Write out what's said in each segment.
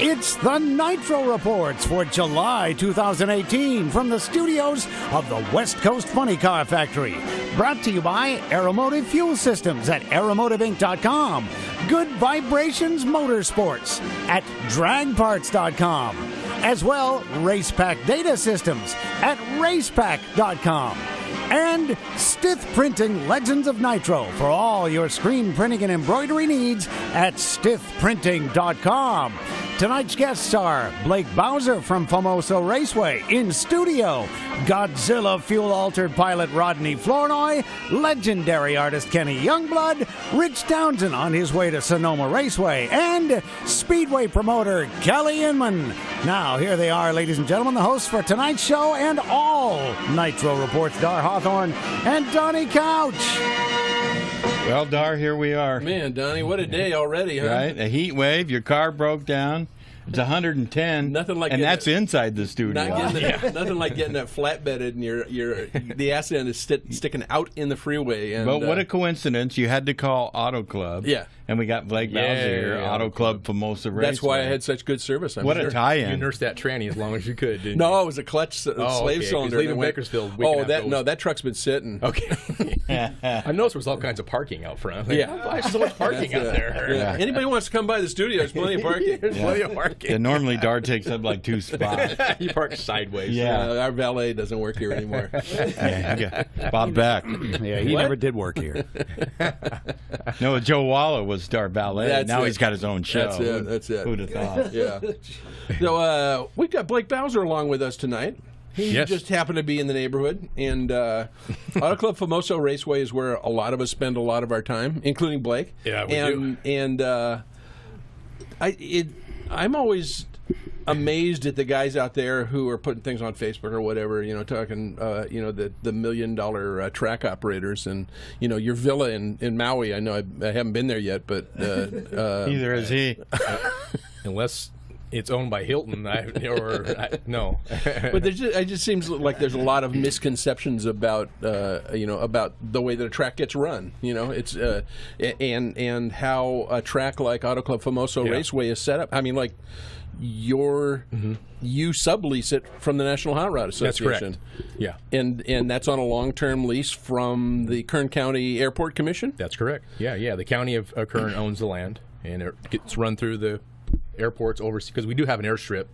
It's the Nitro Reports for July 2018 from the studios of the West Coast Funny Car Factory. Brought to you by Aeromotive Fuel Systems at aeromotiveinc.com. Good Vibrations Motorsports at dragparts.com. As well, RacePack Data Systems at racepack.com. And Stith Printing Legends of Nitro for all your screen printing and embroidery needs at stithprinting.com. Tonight's guests are Blake Bowser from Famoso Raceway in studio, Godzilla fuel-altered pilot Rodney Flournoy, legendary artist Kenny Youngblood, Rich Townsend on his way to Sonoma Raceway, and Speedway promoter Kelly Inman. Now, here they are, ladies and gentlemen, the hosts for tonight's show and all Nitro Reports, Darr Hawthorne and Donnie Couch. Well, Darr, here we are. Man, Donnie, what a day already, huh? Right? A heat wave, your car broke down. It's 110. Nothing like and that's inside the studio. Nothing like getting that flatbedded and the accident is sticking out in the freeway. And, but what a coincidence. You had to call Auto Club. Yeah. And we got Blake Bowser here, Auto Club Famoso Raceway. That's why I had such good service. What a tie-in. You nursed that tranny as long as you could, didn't you? No, it was a clutch slave cylinder. Leaving Bakersfield. That truck's been sitting. Okay. I noticed there was all kinds of parking out front. There's so much parking out there. Yeah. Anybody wants to come by the studio, there's plenty of parking. There's plenty of parking. And normally Darr takes up like 2 spots. You park sideways. Yeah. Our valet doesn't work here anymore. Bob Beck. Yeah, he never did work here. No, Joe Walla was Darr valet. Now he's got his own show. That's it. Who'd have thought? Yeah. So we've got Blake Bowser along with us tonight. He just happened to be in the neighborhood, and Auto Club Famoso Raceway is where a lot of us spend a lot of our time, including Blake. Yeah, we do. And I'm always amazed at the guys out there who are putting things on Facebook or whatever, talking, the $1 million track operators, and your villa in Maui. I know I haven't been there yet, but neither is he, unless it's owned by Hilton. No. But it just seems like there's a lot of misconceptions about about the way that a track gets run. It's and how a track like Auto Club Famoso Raceway is set up. I mean, like you sublease it from the National Hot Rod Association. That's correct. Yeah. And that's on a long-term lease from the Kern County Airport Commission? That's correct. Yeah. The county of Kern owns the land, and it gets run through the airports overseas, because we do have an airstrip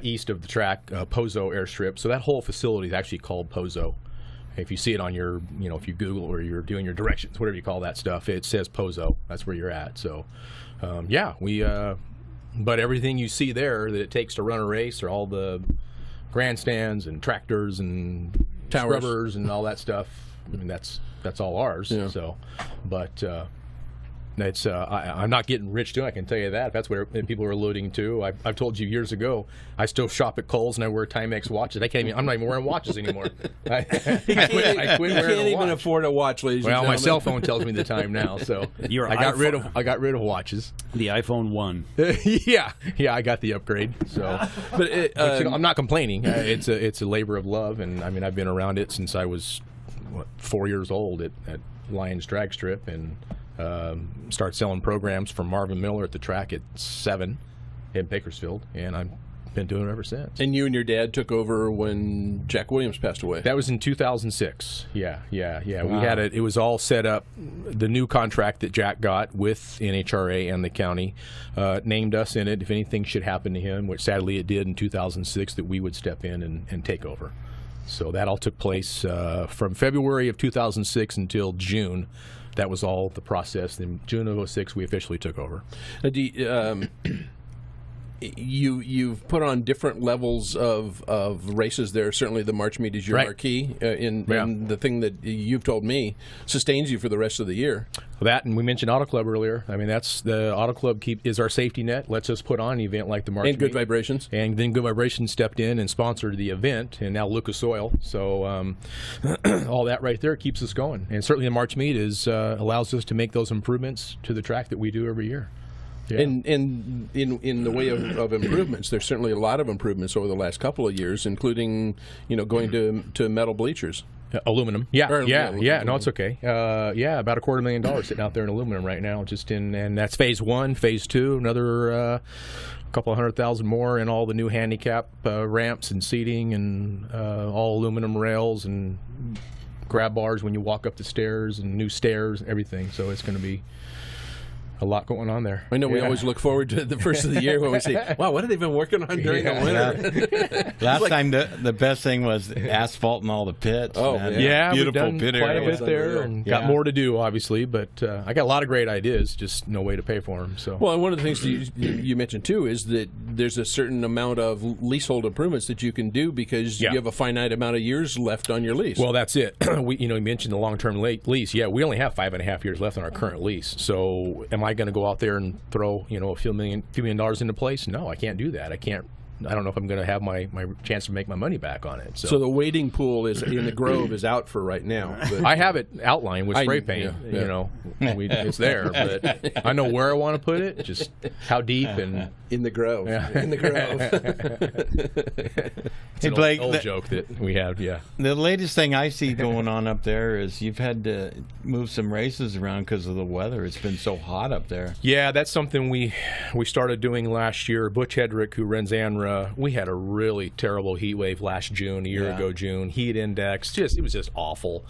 east of the track, Pozo airstrip. So that whole facility is actually called Pozo. If you see it on your, if you Google or you're doing your directions, whatever you call that stuff, it says Pozo. That's where you're at. So, but everything you see there that it takes to run a race, or all the grandstands and tractors and scrubbers and all that stuff, I mean, that's all ours. Yeah. So, but it's I'm not getting rich doing it, I can tell you that. If that's what people are alluding to. I've told you years ago, I still shop at Kohl's and I wear Timex watches. I'm not even wearing watches anymore. I quit wearing a watch. You can't even afford a watch, ladies and gentlemen. Well, my cell phone tells me the time now, so I got rid of watches. The iPhone 1. yeah, I got the upgrade. So, but I'm not complaining. It's a labor of love, and I mean, I've been around it since I was 4 years old at Lions Drag Strip, and start selling programs from Marvin Miller at the track at 7 in Bakersfield, and I've been doing it ever since. And you and your dad took over when Jack Williams passed away. That was in 2006. Yeah. Wow. We had it was all set up. The new contract that Jack got with NHRA and the county named us in it if anything should happen to him, which sadly it did in 2006, that we would step in and take over. So that all took place from February of 2006 until June. That was all the process. In June of 2006, we officially took over. You've put on different levels of races there. Certainly the March Meet is your marquee, and the thing that you've told me sustains you for the rest of the year. That, and we mentioned Auto Club earlier. I mean, that's the Auto Club is our safety net. Lets us put on an event like the March Meet. And Good Vibrations. And then Good Vibrations stepped in and sponsored the event, and now Lucas Oil. So all that right there keeps us going. And certainly the March Meet allows us to make those improvements to the track that we do every year. Yeah. And in the way of improvements, there's certainly a lot of improvements over the last couple of years, including going to metal bleachers. Aluminum. Yeah. No, it's okay. About $250,000 sitting out there in aluminum right now, and that's phase 1. Phase 2, another couple of $100,000 more, and all the new handicap ramps and seating, and all aluminum rails and grab bars when you walk up the stairs, and new stairs and everything. So it's going to be a lot going on there. I know we always look forward to the first of the year when we say, wow, what have they been working on during the winter? Last time the best thing was asphalt and all the pits. Oh, man. Beautiful we've done pit quite area. a bit there, and got more to do, obviously, but I got a lot of great ideas, just no way to pay for them. So. Well, and one of the things you mentioned, too, is that there's a certain amount of leasehold improvements that you can do because you have a finite amount of years left on your lease. Well, that's it. You mentioned the long-term lease. Yeah, we only have 5.5 years left on our current lease. So am I going to go out there and throw a few million dollars into place? No, I can't do that. I don't know if I'm going to have my chance to make my money back on it. So the wading pool is in the Grove is out for right now. But I have it outlined with spray paint. It's there, but I know where I want to put it. Just how deep and in the Grove. Yeah. In the Grove. It's an Blake, old joke that we have. Yeah. The latest thing I see going on up there is you've had to move some races around because of the weather. It's been so hot up there. Yeah, that's something we started doing last year. Butch Hedrick, who runs ANRA, we had a really terrible heat wave last June, a year ago June. Heat index, it was just awful.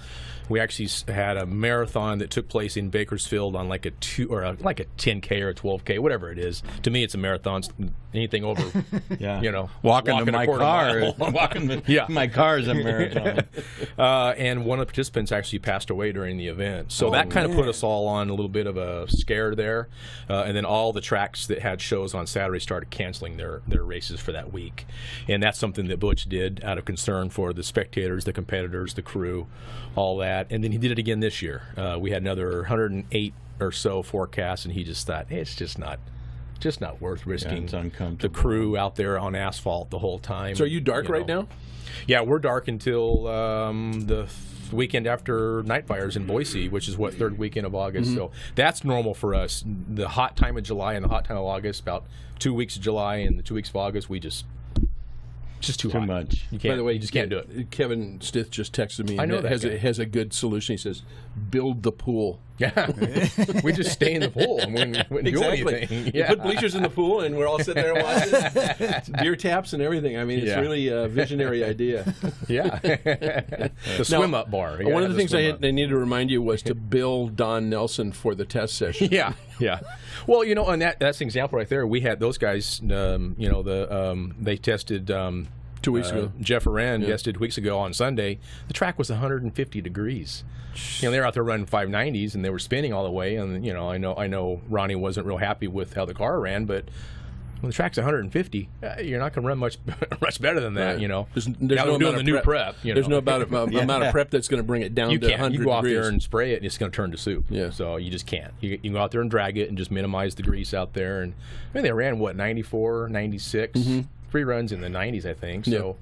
We actually had a marathon that took place in Bakersfield on like a 10K or a 12K, whatever it is. To me, it's a marathon. Anything over, walking to my car. Walking my car is a marathon. And one of the participants actually passed away during the event. So that kind of put us all on a little bit of a scare there. And then all the tracks that had shows on Saturday started canceling their races for that week. And that's something that Butch did out of concern for the spectators, the competitors, the crew, all that. And then he did it again this year. We had another 108 or so forecasts, and he just thought, hey, it's just not worth risking the crew out there on asphalt the whole time. So are you dark right now? Yeah, we're dark until the weekend after Night Fires in Boise, which is third weekend of August. So that's normal for us. The hot time of July and the hot time of August, about 2 weeks of July and the 2 weeks of August, just too hot. Much. You can't. By the way, you just can't do it. Kevin Stith just texted me. I know that has a good solution. He says, "Build the pool." Yeah, we just stay in the pool and wouldn't do anything. Yeah. You put bleachers in the pool, and we're all sitting there watching. Beer taps and everything. I mean, it's really a visionary idea. Yeah, the swim up bar. One of the things I needed to remind you was to bill Don Nelson for the test session. Yeah. Well, and that's an example right there. We had those guys. They tested 2 weeks ago. Jeff Aran tested weeks ago on Sunday. The track was 150 degrees. They were out there running 590s and they were spinning all the way. And I know Ronnie wasn't real happy with how the car ran, but when the track's 150, you're not going to run much better than that. Right. There's no doing the new prep. There's no amount of prep that's going to bring it down to 100 degrees. You can go out there and spray it, and it's going to turn to soup. Yeah. So you just can't. You can go out there and drag it and just minimize the grease out there. And they ran 94, 96, 3 runs in the 90s, I think. So.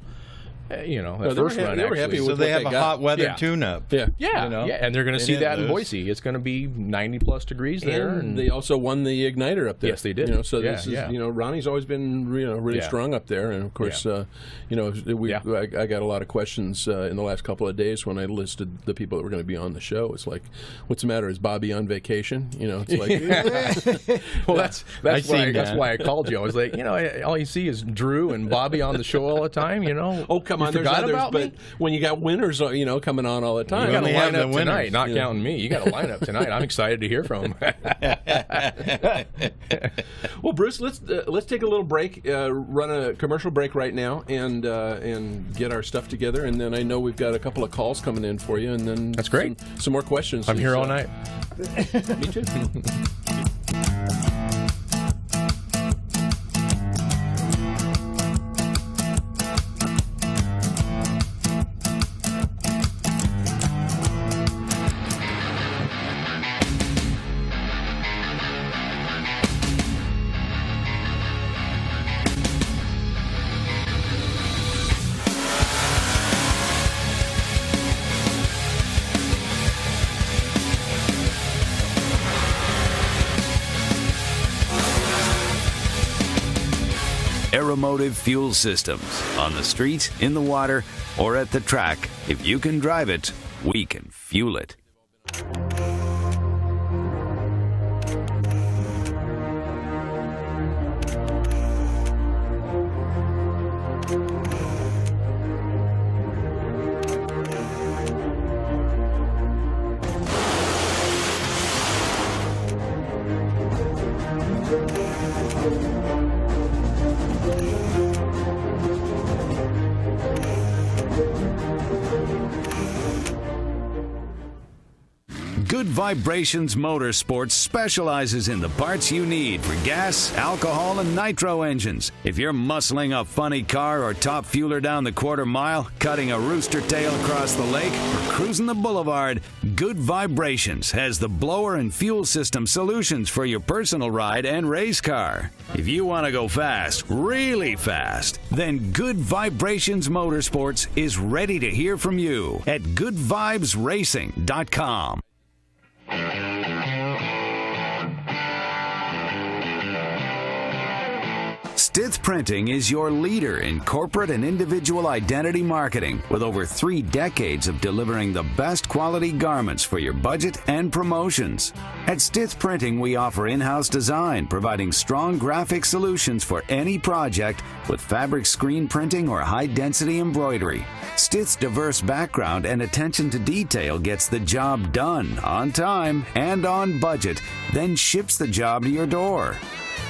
That first run, they were happy with so they what have a hot weather tune-up. Yeah, and they're going to see that in Boise. It's going to be 90-plus degrees there. And they also won the Igniter up there. Yes, they did. So this is, Ronnie's always been really strong up there. And, of course, I got a lot of questions in the last couple of days when I listed the people that were going to be on the show. It's like, what's the matter? Is Bobby on vacation? It's like... Well, that's why I called you. I was like, all you see is Drew and Bobby on the show all the time, Oh, come on, there's others, but when you got winners, coming on all the time. You got to line up tonight, not counting me. You got to line up tonight. I'm excited to hear from them. Well, Bruce, let's take a little break, run a commercial break right now, and get our stuff together. And then I know we've got a couple of calls coming in for you, and then that's great. Some more questions. I'm here all night. Me too. Aeromotive Fuel Systems. On the street, in the water, or at the track, if you can drive it, we can fuel it. Good Vibrations Motorsports specializes in the parts you need for gas, alcohol, and nitro engines. If you're muscling a funny car or top fueler down the quarter mile, cutting a rooster tail across the lake, or cruising the boulevard, Good Vibrations has the blower and fuel system solutions for your personal ride and race car. If you want to go fast, really fast, then Good Vibrations Motorsports is ready to hear from you at goodvibesracing.com. Stith Printing is your leader in corporate and individual identity marketing, with over 3 decades of delivering the best quality garments for your budget and promotions. At Stith Printing, we offer in-house design, providing strong graphic solutions for any project with fabric screen printing or high-density embroidery. Stith's diverse background and attention to detail gets the job done on time and on budget, then ships the job to your door.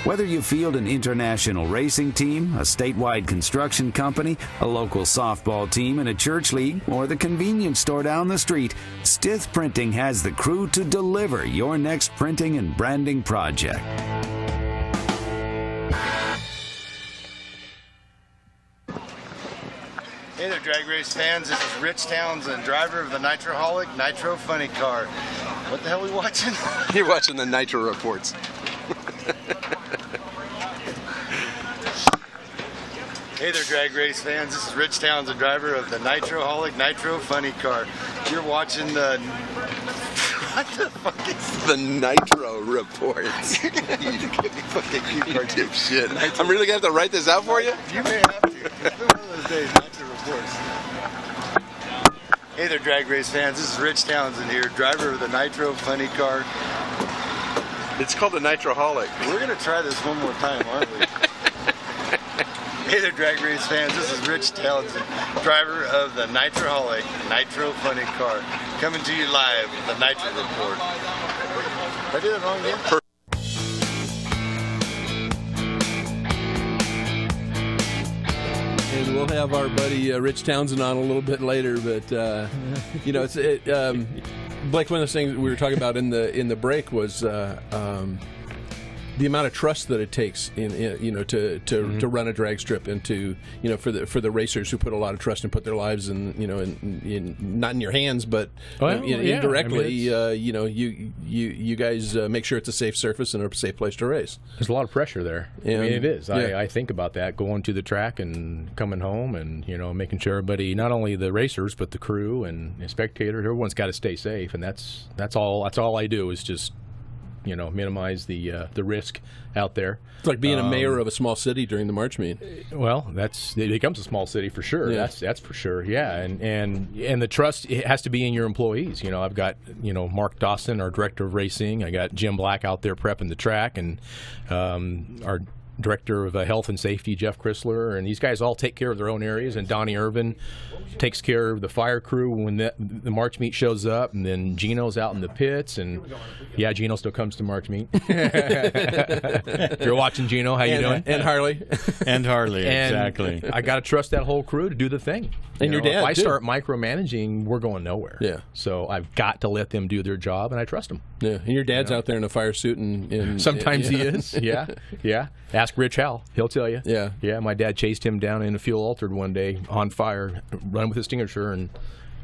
Whether you field an international racing team, a statewide construction company, a local softball team in a church league, or the convenience store down the street, Stith Printing has the crew to deliver your next printing and branding project. Hey there, drag race fans. This is Rich Townsend, driver of the Nitroholic Nitro Funny Car. What the hell are we watching? You're watching the Nitro Reports. Hey there, drag race fans. This is Rich Townsend, driver of the Nitroholic Nitro Funny Car. You're watching the... What the fuck is The Nitro Reports. You fucking cute cartoon shit. I'm really going to have to write this out for you? You may have to. It's been one of those days, Nitro Reports. Hey there, drag race fans. This is Rich Townsend here, driver of the Nitro Funny Car. It's called the Nitroholic. We're going to try this one more time, aren't we? Hey there, drag race fans. This is Rich Townsend, driver of the Nitroholic Nitro Funny Car, coming to you live with the Nitro Report. Did I do that wrong again? And we'll have our buddy Rich Townsend on a little bit later, but you know, Blake, one of the things we were talking about in the break was the amount of trust that it takes to run a drag strip, and to for the racers who put a lot of trust and put their lives in not in your hands, but indirectly. You guys make sure it's a safe surface and a safe place to race. There's a lot of pressure there. And, I mean, it is. Yeah. I think about that, going to the track and coming home, and making sure everybody, not only the racers but the crew and the spectators, everyone's got to stay safe, and that's all I do is just minimize the risk out there. It's like being a mayor of a small city during the March meet. Well, it becomes a small city for sure. Yeah. That's for sure. Yeah, and the trust, it has to be in your employees. I've got Mark Dawson, our director of racing. I got Jim Black out there prepping the track, and our director of health and safety, Jeff Chrysler, and these guys all take care of their own areas, and Donnie Irvin takes care of the fire crew when the March meet shows up, and then Gino's out in the pits, and Gino still comes to March meet. If you're watching, Gino, how you doing? And Harley. And Harley, exactly. I got to trust that whole crew to do the thing. And your dad, if I too. start micromanaging, we're going nowhere. Yeah. So I've got to let them do their job, and I trust them. Yeah, and your dad's out there in a fire suit, and sometimes he is. Yeah. Ask Rich Howell; he'll tell you. Yeah. My dad chased him down in a fuel altered one day on fire, running with his extinguisher, and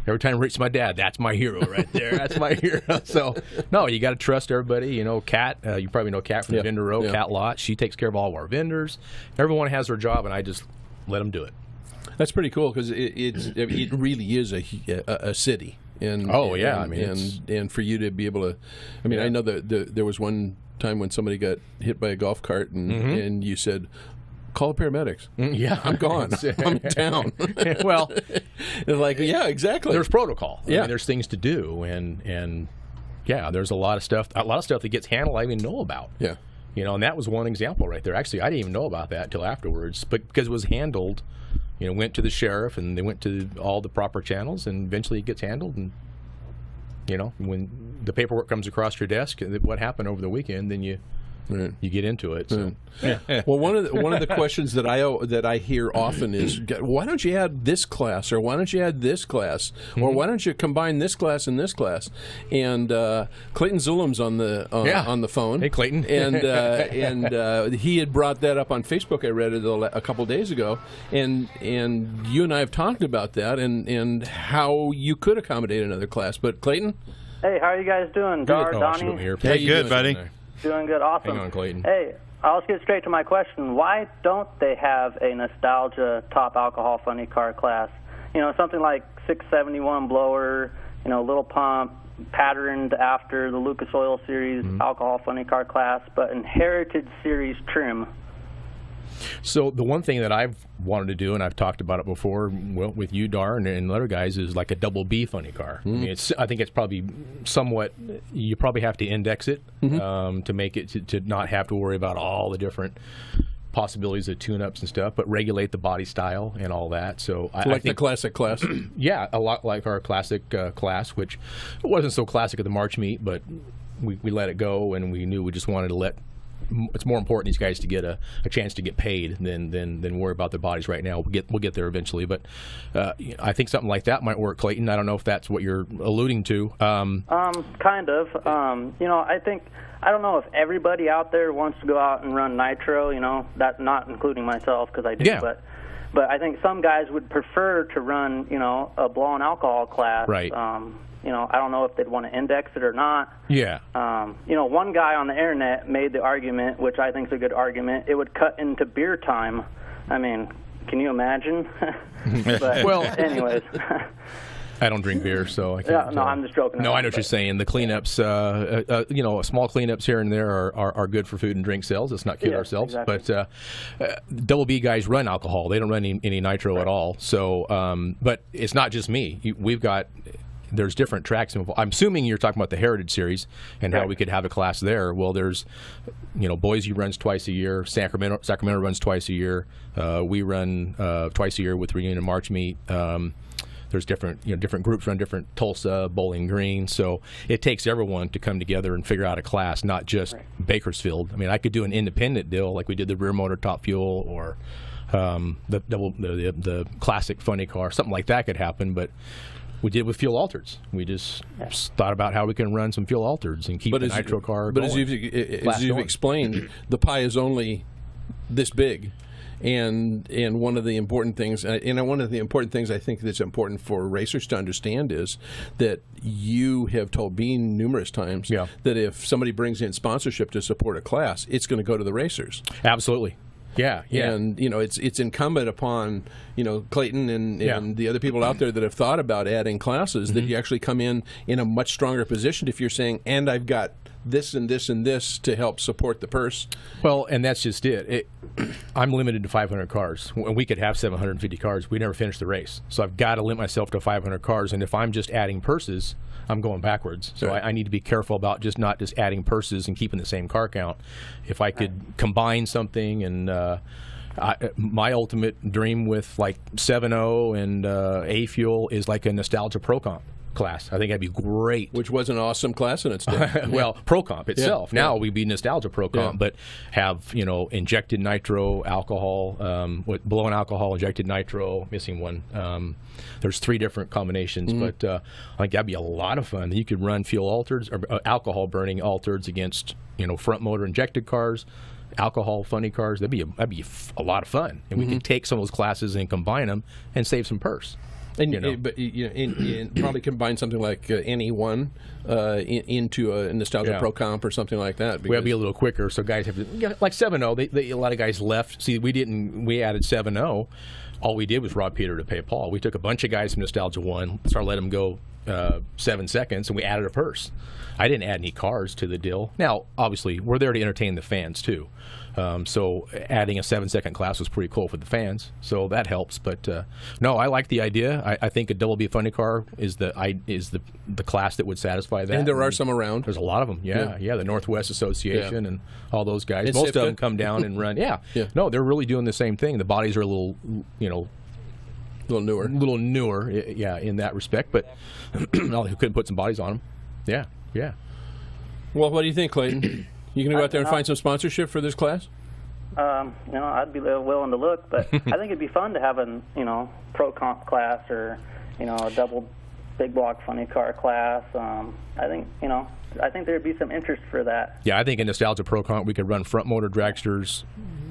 every time Rich, my dad, that's my hero right there. That's my hero. So no, you got to trust everybody. Kat, you probably know Kat from the vendor row. Kat Lott, she takes care of all of our vendors. Everyone has their job, and I just let them do it. That's pretty cool, because it really is a city. And and for you to be able to, I know that there was one time when somebody got hit by a golf cart, and you said, Call the paramedics. Yeah, I'm gone. I'm in town. Well, like, yeah, exactly. There's protocol. I Yeah. mean, there's things to do, and yeah, there's a lot of stuff that gets handled I didn't even know about. Yeah. And that was one example right there. Actually, I didn't even know about that until afterwards, but because it was handled, went to the sheriff, and they went to all the proper channels, and eventually it gets handled. And when the paperwork comes across your desk, what happened over the weekend, then you get into it. So. Well, one of the questions that I hear often is, why don't you add this class, or why don't you add this class, or why don't you combine this class and this class? And Clayton Zulum's on the phone. Hey, Clayton. And he had brought that up on Facebook. I read it a couple days ago, and you and I have talked about that and how you could accommodate another class. But Clayton, hey, how are you guys doing, Darr, Donnie? Hey, good, buddy. Doing good, awesome. Hang on, Clayton. Hey, I'll get straight to my question. Why don't they have a nostalgia top alcohol funny car class? Something like 671 blower, little pump, patterned after the Lucas Oil Series alcohol funny car class, but in Heritage Series trim. So the one thing that I've wanted to do, and I've talked about it before, with you, Darr, and other guys, is like a double B funny car. I mean, I think it's probably somewhat. You probably have to index it to make it to not have to worry about all the different possibilities of tune-ups and stuff, but regulate the body style and all that. So I think the classic class. Yeah, a lot like our classic class, which wasn't so classic at the March meet, but we let it go, and we knew we just wanted to let. It's more important these guys to get a chance to get paid than worry about their bodies right now. We'll get there eventually, but I think something like that might work, Clayton. I don't know if that's what you're alluding to. Kind of. I don't know if everybody out there wants to go out and run nitro. That not including myself, because I do. Yeah. But I think some guys would prefer to run a blown alcohol class. Right. I don't know if they'd want to index it or not. Yeah. One guy on the internet made the argument, which I think is a good argument, it would cut into beer time. I mean, can you imagine? But well, anyways. I don't drink beer, so I can't. No, I'm just joking. No, I know what you're saying. The cleanups, small cleanups here and there are good for food and drink sales. Let's not kid ourselves. Exactly. But Double B guys run alcohol. They don't run any nitro at all. So, but it's not just me. There's different tracks involved. I'm assuming you're talking about the Heritage Series and how we could have a class there. Well, there's, Boise runs twice a year. Sacramento runs twice a year. We run twice a year with Reunion March meet. There's different groups run different Tulsa, Bowling Green. So it takes everyone to come together and figure out a class, not just Bakersfield. I mean, I could do an independent deal like we did the rear motor top fuel or the classic funny car. Something like that could happen, but. We did with fuel altereds. We just thought about how we can run some fuel altereds and keep the nitro car going. But as you've explained, the pie is only this big. And one of the important things, I think that's important for racers to understand is that you have told Bean numerous times that if somebody brings in sponsorship to support a class, it's going to go to the racers. Absolutely. Yeah. And it's incumbent upon Clayton and the other people out there that have thought about adding classes that you actually come in a much stronger position if you're saying, and I've got this and this and this to help support the purse. Well, and that's just it. I'm limited to 500 cars. We could have 750 cars. We never finish the race. So I've got to limit myself to 500 cars. And if I'm just adding purses, I'm going backwards. So I need to be careful about not just adding purses and keeping the same car count. If I could combine something and my ultimate dream with like 7.0 and A Fuel is like a Nostalgia Pro Comp class. I think that'd be great. Which was an awesome class in its day. Well, Pro Comp itself. Now we'd be Nostalgia Pro Comp, but have injected nitro alcohol, with blown alcohol, injected nitro, missing one. There's 3 different combinations, but I think that'd be a lot of fun. You could run fuel altereds or alcohol burning altereds against front motor injected cars. Alcohol funny cars. That'd be a lot of fun, and we could take some of those classes and combine them and save some purse. And probably combine something like NE1 into a Nostalgia Pro Comp or something like that. We'll be a little quicker, so guys have to, like 7.0. A lot of guys left. See, we added 7.0. All we did was rob Peter to pay Paul. We took a bunch of guys from Nostalgia 1, started letting them go 7 seconds, and we added a purse. I didn't add any cars to the deal. Now, obviously, we're there to entertain the fans too. So adding a 7-second class was pretty cool for the fans. So that helps. But no, I like the idea. I think a double B funny car is the class that would satisfy that. And there are some around. There's a lot of them. Yeah. The Northwest Association and all those guys. And Most SIFTA. of them come down and run. Yeah. No, they're really doing the same thing. The bodies are a little, a little newer, yeah, in that respect. But who couldn't put some bodies on them? Yeah. Well, what do you think, Clayton? You going to go out there and find some sponsorship for this class? I'd be willing to look, but I think it'd be fun to have a pro comp class or a double big block funny car class. I think there'd be some interest for that. Yeah, I think in Nostalgia Pro Comp we could run front motor dragsters,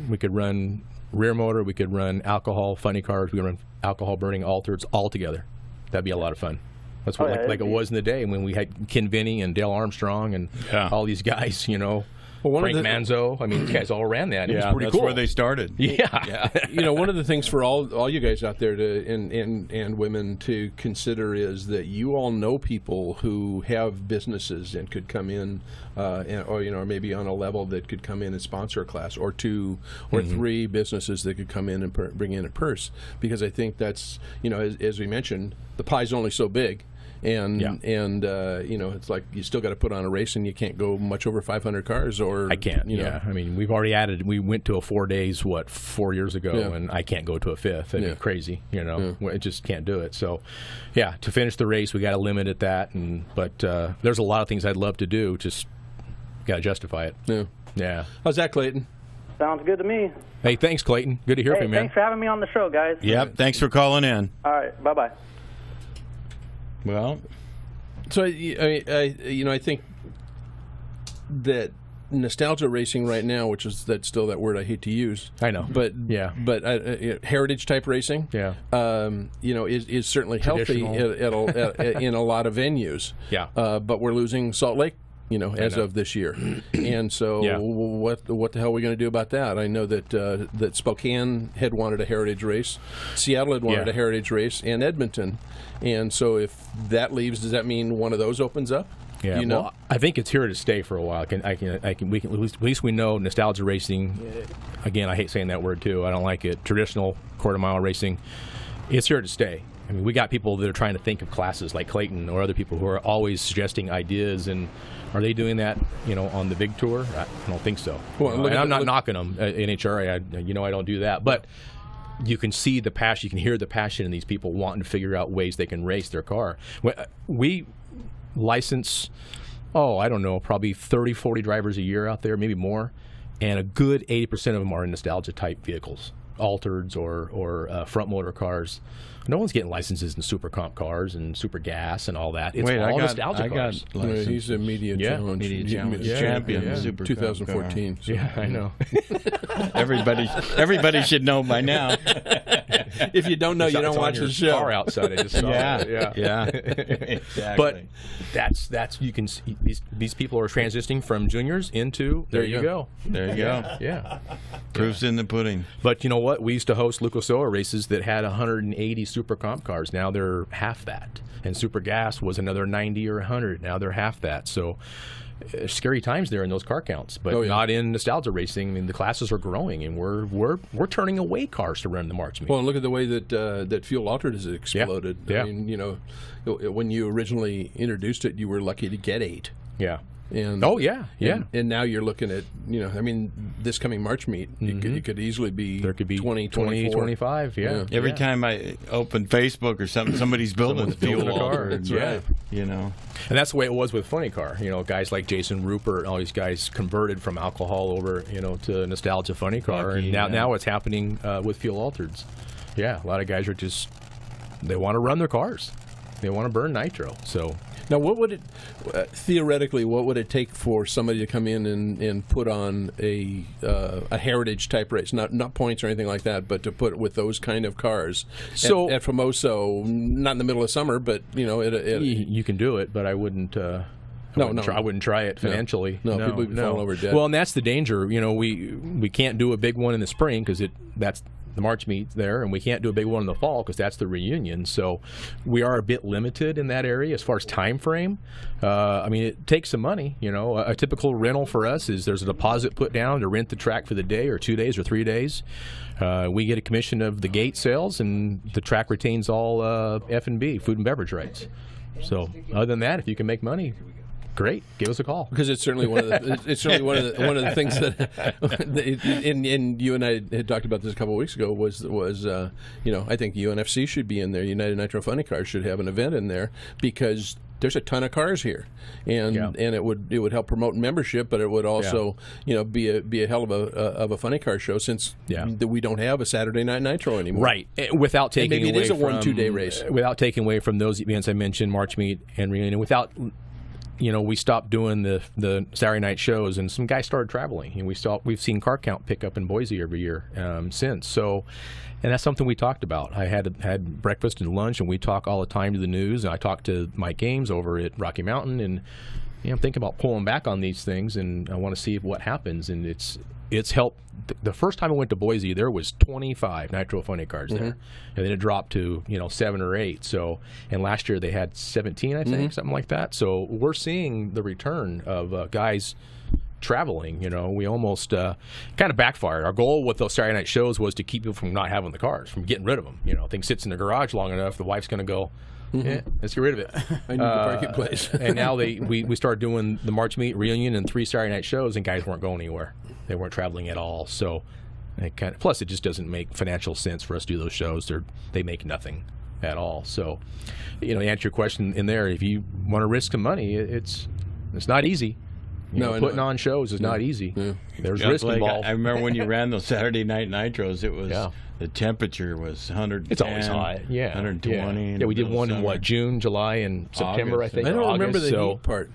we could run rear motor, we could run alcohol funny cars, we could run alcohol burning altereds all together. That'd be a lot of fun. That's what like it was in the day when we had Ken Vinny and Dale Armstrong and all these guys, Frank Manzo. I mean, these guys all ran that. It was pretty that's cool. where they started. Yeah. One of the things for all you guys out there and women to consider is that you all know people who have businesses and could come in, or maybe on a level that could come in and sponsor a class, or 2 or 3 businesses that could come in and bring in a purse. Because I think that's, as we mentioned, the pie's only so big. And it's like you still got to put on a race, and you can't go much over 500 cars. Or I can't. I mean, we've already added. We went to a 4 days 4 years ago, and I can't go to a 5th. It'd be crazy. It just can't do it. So, to finish the race, we got to limit at that. But there's a lot of things I'd love to do. Just got to justify it. Yeah. How's that, Clayton? Sounds good to me. Hey, thanks, Clayton. Good to hear from you, man. Thanks for having me on the show, guys. Yep. Thanks for calling in. All right. Bye-bye. Well, so I think that nostalgia racing right now, which is still that word I hate to use. I know, but heritage type racing, is certainly healthy in a lot of venues. Yeah, but we're losing Salt Lake. As of this year, and so what the hell are we going to do about that? I know that Spokane had wanted a heritage race, Seattle had wanted a heritage race, and Edmonton, and so if that leaves, does that mean one of those opens up? Yeah, well, I think it's here to stay for a while. At least we know nostalgia racing. Again, I hate saying that word too. I don't like it. Traditional quarter mile racing, it's here to stay. I mean, we got people that are trying to think of classes like Clayton or other people who are always suggesting ideas. And are they doing that, on the big tour? I don't think so. Well, and I'm not knocking them. NHRA, I don't do that. But you can see the passion. You can hear the passion in these people wanting to figure out ways they can race their car. We license, I don't know, probably 30, 40 drivers a year out there, maybe more. And a good 80% of them are in nostalgia-type vehicles, altereds or front motor cars. No one's getting licenses in super comp cars and super gas and all that. It's all nostalgia cars. He's a media challenge. Champion. Super 2014. So. Yeah, I know. Everybody should know by now. If you don't know, you don't watch the show. Car outside, I just saw it. Yeah. Exactly. But that's you can see these people are transitioning from juniors into there you go. There you go. Yeah. Proof's in the pudding. But you know what? We used to host Lucasoa races that had 180 super comp cars. Now they're half that. And super gas was another 90 or 100. Now they're half that. So scary times there in those car counts, but not in nostalgia racing. I mean, the classes are growing, and we're turning away cars to run the March meet. Well, and look at the way that fuel altered has exploded. Yeah. I mean, when you originally introduced it, you were lucky to get 8. Yeah. And and now you're looking at this coming March meet, it could easily be 20, 25. Every time I open Facebook or something, somebody's building a fuel car. That's right. And that's the way it was with funny car. Guys like Jason Rupert, all these guys converted from alcohol over to nostalgia funny car, and now it's happening with fuel altereds. Yeah, a lot of guys are just they want to run their cars, they want to burn nitro. So. Now, what would it theoretically? What would it take for somebody to come in and put on a heritage type race? Not points or anything like that, but to put with those kind of cars. So at Famoso, not in the middle of summer, but you can do it, but I wouldn't. I wouldn't try it financially. No, people would be falling over dead. Well, and that's the danger. We can't do a big one in the spring because the March meet there, and we can't do a big one in the fall because that's the reunion. So we are a bit limited in that area as far as time frame. I mean, it takes some money. You know, a typical rental for us is there's a deposit put down to rent the track for the day or 2 days or 3 days. We get a commission of the gate sales, and the track retains all F&B, food and beverage rights. So other than that, if you can make money, great, give us a call. Because it's certainly one of the things that, and you and I had talked about this a couple of weeks ago, was I think UNFC should be in there. United Nitro Funny Cars should have an event in there because there's a ton of cars here, and it would help promote membership, but it would also be a hell of a funny car show since we don't have a Saturday Night Nitro anymore. Right, without taking maybe away it is a from 1-2 day race. Without taking away from those events I mentioned, March Meet and Reunion, without. We stopped doing the Saturday night shows, and some guys started traveling, and we've seen car count pick up in Boise every year since. So, and that's something we talked about. I had breakfast and lunch, and we talk all the time to the news. And I talked to Mike Ames over at Rocky Mountain, and I'm thinking about pulling back on these things, and I want to see what happens. And it's helped. The first time I went to Boise, there was 25 Nitro Funny Cars there, and then it dropped to 7 or 8. So, and last year they had 17, I think, something like that. So we're seeing the return of guys traveling. We almost kind of backfired. Our goal with those Saturday night shows was to keep people from not having the cars, from getting rid of them. Thing sits in the garage long enough, the wife's going to go, let's get rid of it. I need the parking place. And now we started doing the March Meet Reunion and 3 Saturday night shows, and guys weren't going anywhere. They weren't traveling at all. So, plus it just doesn't make financial sense for us to do those shows. They make nothing at all. So, to answer your question in there, if you want to risk some money, it's not easy. Putting on shows is not easy. Yeah. There's risk involved. I remember when you ran those Saturday Night Nitros, it was the temperature was 110. It's always hot. 120. Yeah, we did one in June, July, and September, August, I think. I don't remember the heat part.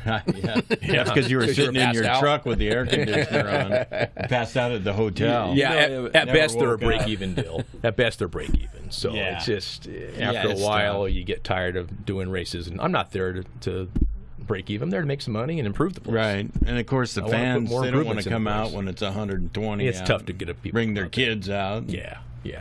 That's because you were sitting in your truck with the air conditioner on, passed out at the hotel. Yeah, at best they're a break-even deal. At best they're break-even. So it's just after a while you get tired of doing races, and I'm not there to break even. I'm there to make some money and improve the place. Right, and of course the fans, they don't want to come out when it's 120. It's tough to get people bring their kids out. Yeah.